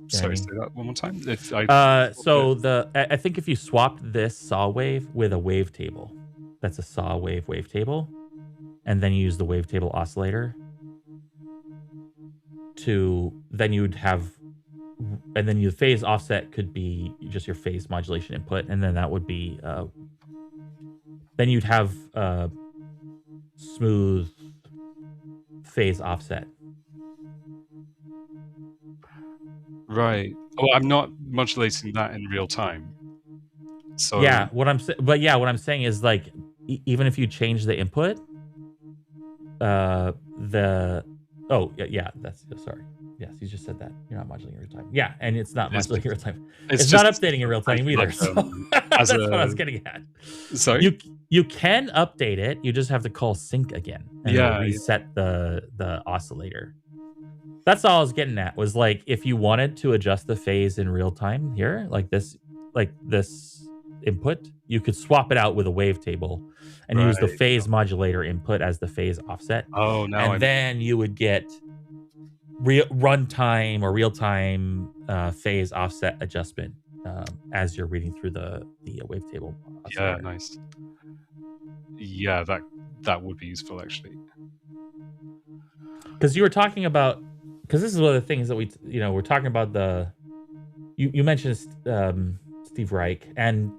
Sorry, say that one more time. If I I think if you swapped this saw wave with a wavetable, that's a saw wavetable, and then you use the wavetable oscillator then you'd have, and then your phase offset could be just your phase modulation input, and then that would be then you'd have smooth phase offset. Right. Oh, I'm not modulating that in real time. So yeah, what I'm saying is like even if you change the input, sorry. Yes, you just said that. You're not modulating in real time. Yeah, and it's not modulating in real time. It's not updating in real time either. So that's what I was getting at. Sorry? You can update it. You just have to call sync again and reset the oscillator. That's all I was getting at, was like if you wanted to adjust the phase in real time here, like this input, you could swap it out with a wavetable and use the phase modulator input as the phase offset. Oh, now and then you would get runtime or real-time phase offset adjustment as you're reading through the wavetable. Yeah, nice. Yeah, that would be useful actually. Because you were talking about, because this is one of the things that we're talking about you mentioned Steve Reich, and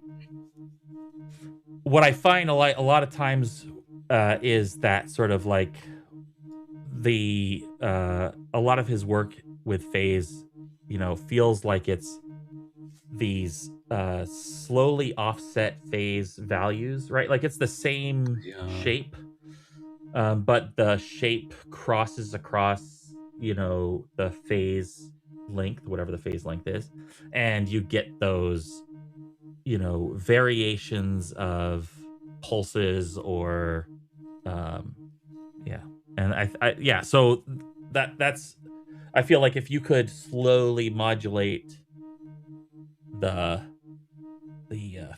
what I find a lot of times is that sort of like a lot of his work with phase, feels like it's these slowly offset phase values, right? Like it's the same shape, but the shape crosses across, the phase length, whatever the phase length is, and you get those, variations of pulses or, and so that's, I feel like if you could slowly modulate the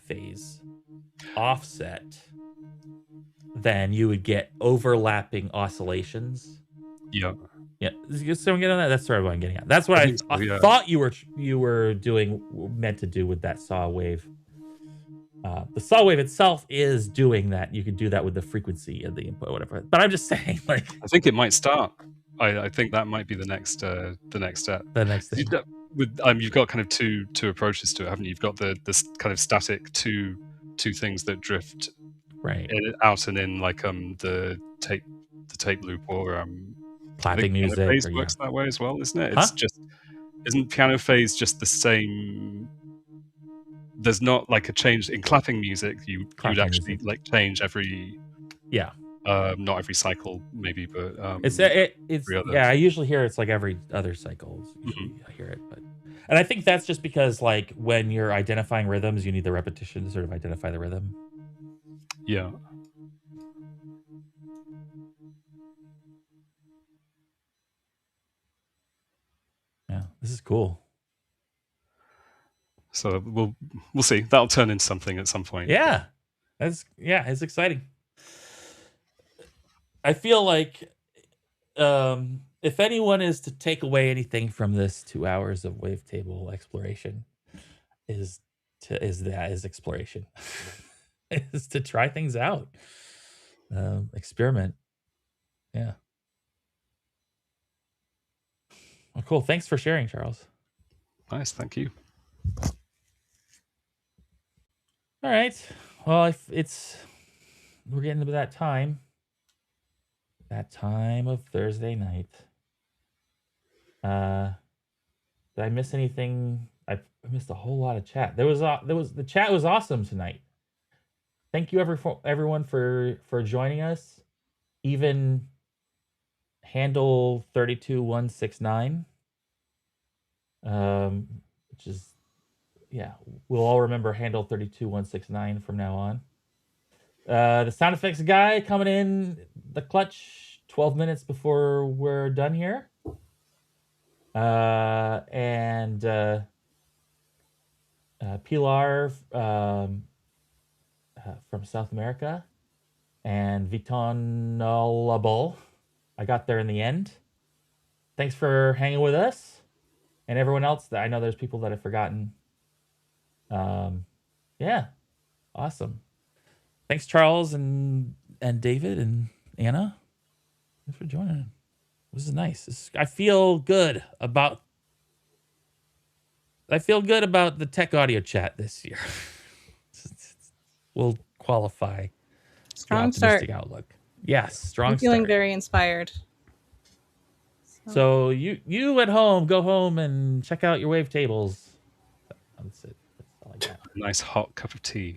phase offset, then you would get overlapping oscillations. Yeah. Yeah. So I'm getting that. That's sort of what I'm getting at. That's what I thought you were meant to do with that saw wave. The saw wave itself is doing that. You could do that with the frequency of the input, whatever. But I'm just saying, like, I think it might start. I think that might be the next step. The next thing. You've got kind of two approaches to it, haven't you? You've got this kind of static two things that drift Right. out and in, like the tape loop, or Clapping piano music, phase or works that way as well, isn't it? Huh? It's just, isn't piano phase just the same? There's not like a change in clapping music. You'd actually music. like change every, Yeah. not every cycle maybe, but It's other. yeah, I usually hear it's like every other cycle. Usually I hear it, and I think that's just because like when you're identifying rhythms, you need the repetition to sort of identify the rhythm. Yeah. Yeah, this is cool. So we'll see. That'll turn into something at some point. Yeah, it's exciting. I feel like if anyone is to take away anything from this 2 hours of wavetable exploration, is exploration, is to try things out, experiment. Yeah. Well, cool. Thanks for sharing, Charles. Nice, thank you. All right. Well, we're getting to that time of Thursday night. Did I miss anything? I missed a whole lot of chat. The chat was awesome tonight. Thank you everyone for joining us. Even handle 32169, which is, yeah, we'll all remember handle 32169 from now on. The sound effects guy coming in the clutch 12 minutes before we're done here. And Pilar from South America, and Viton Olable. I got there in the end. Thanks for hanging with us, and everyone else. That I know there's people that I've forgotten. Yeah, awesome. Thanks, Charles and David and Anna. Thanks for joining. This is nice. I feel good about the tech audio chat this year. We'll qualify. Strong start. Outlook. Yes, strong I'm feeling start. very inspired. So you at home, go home and check out your wavetables. That's it. That's all I got. Nice hot cup of tea.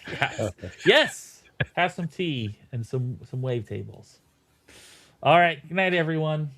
Yes. Yes. Have some tea and some wavetables. All right. Good night, everyone.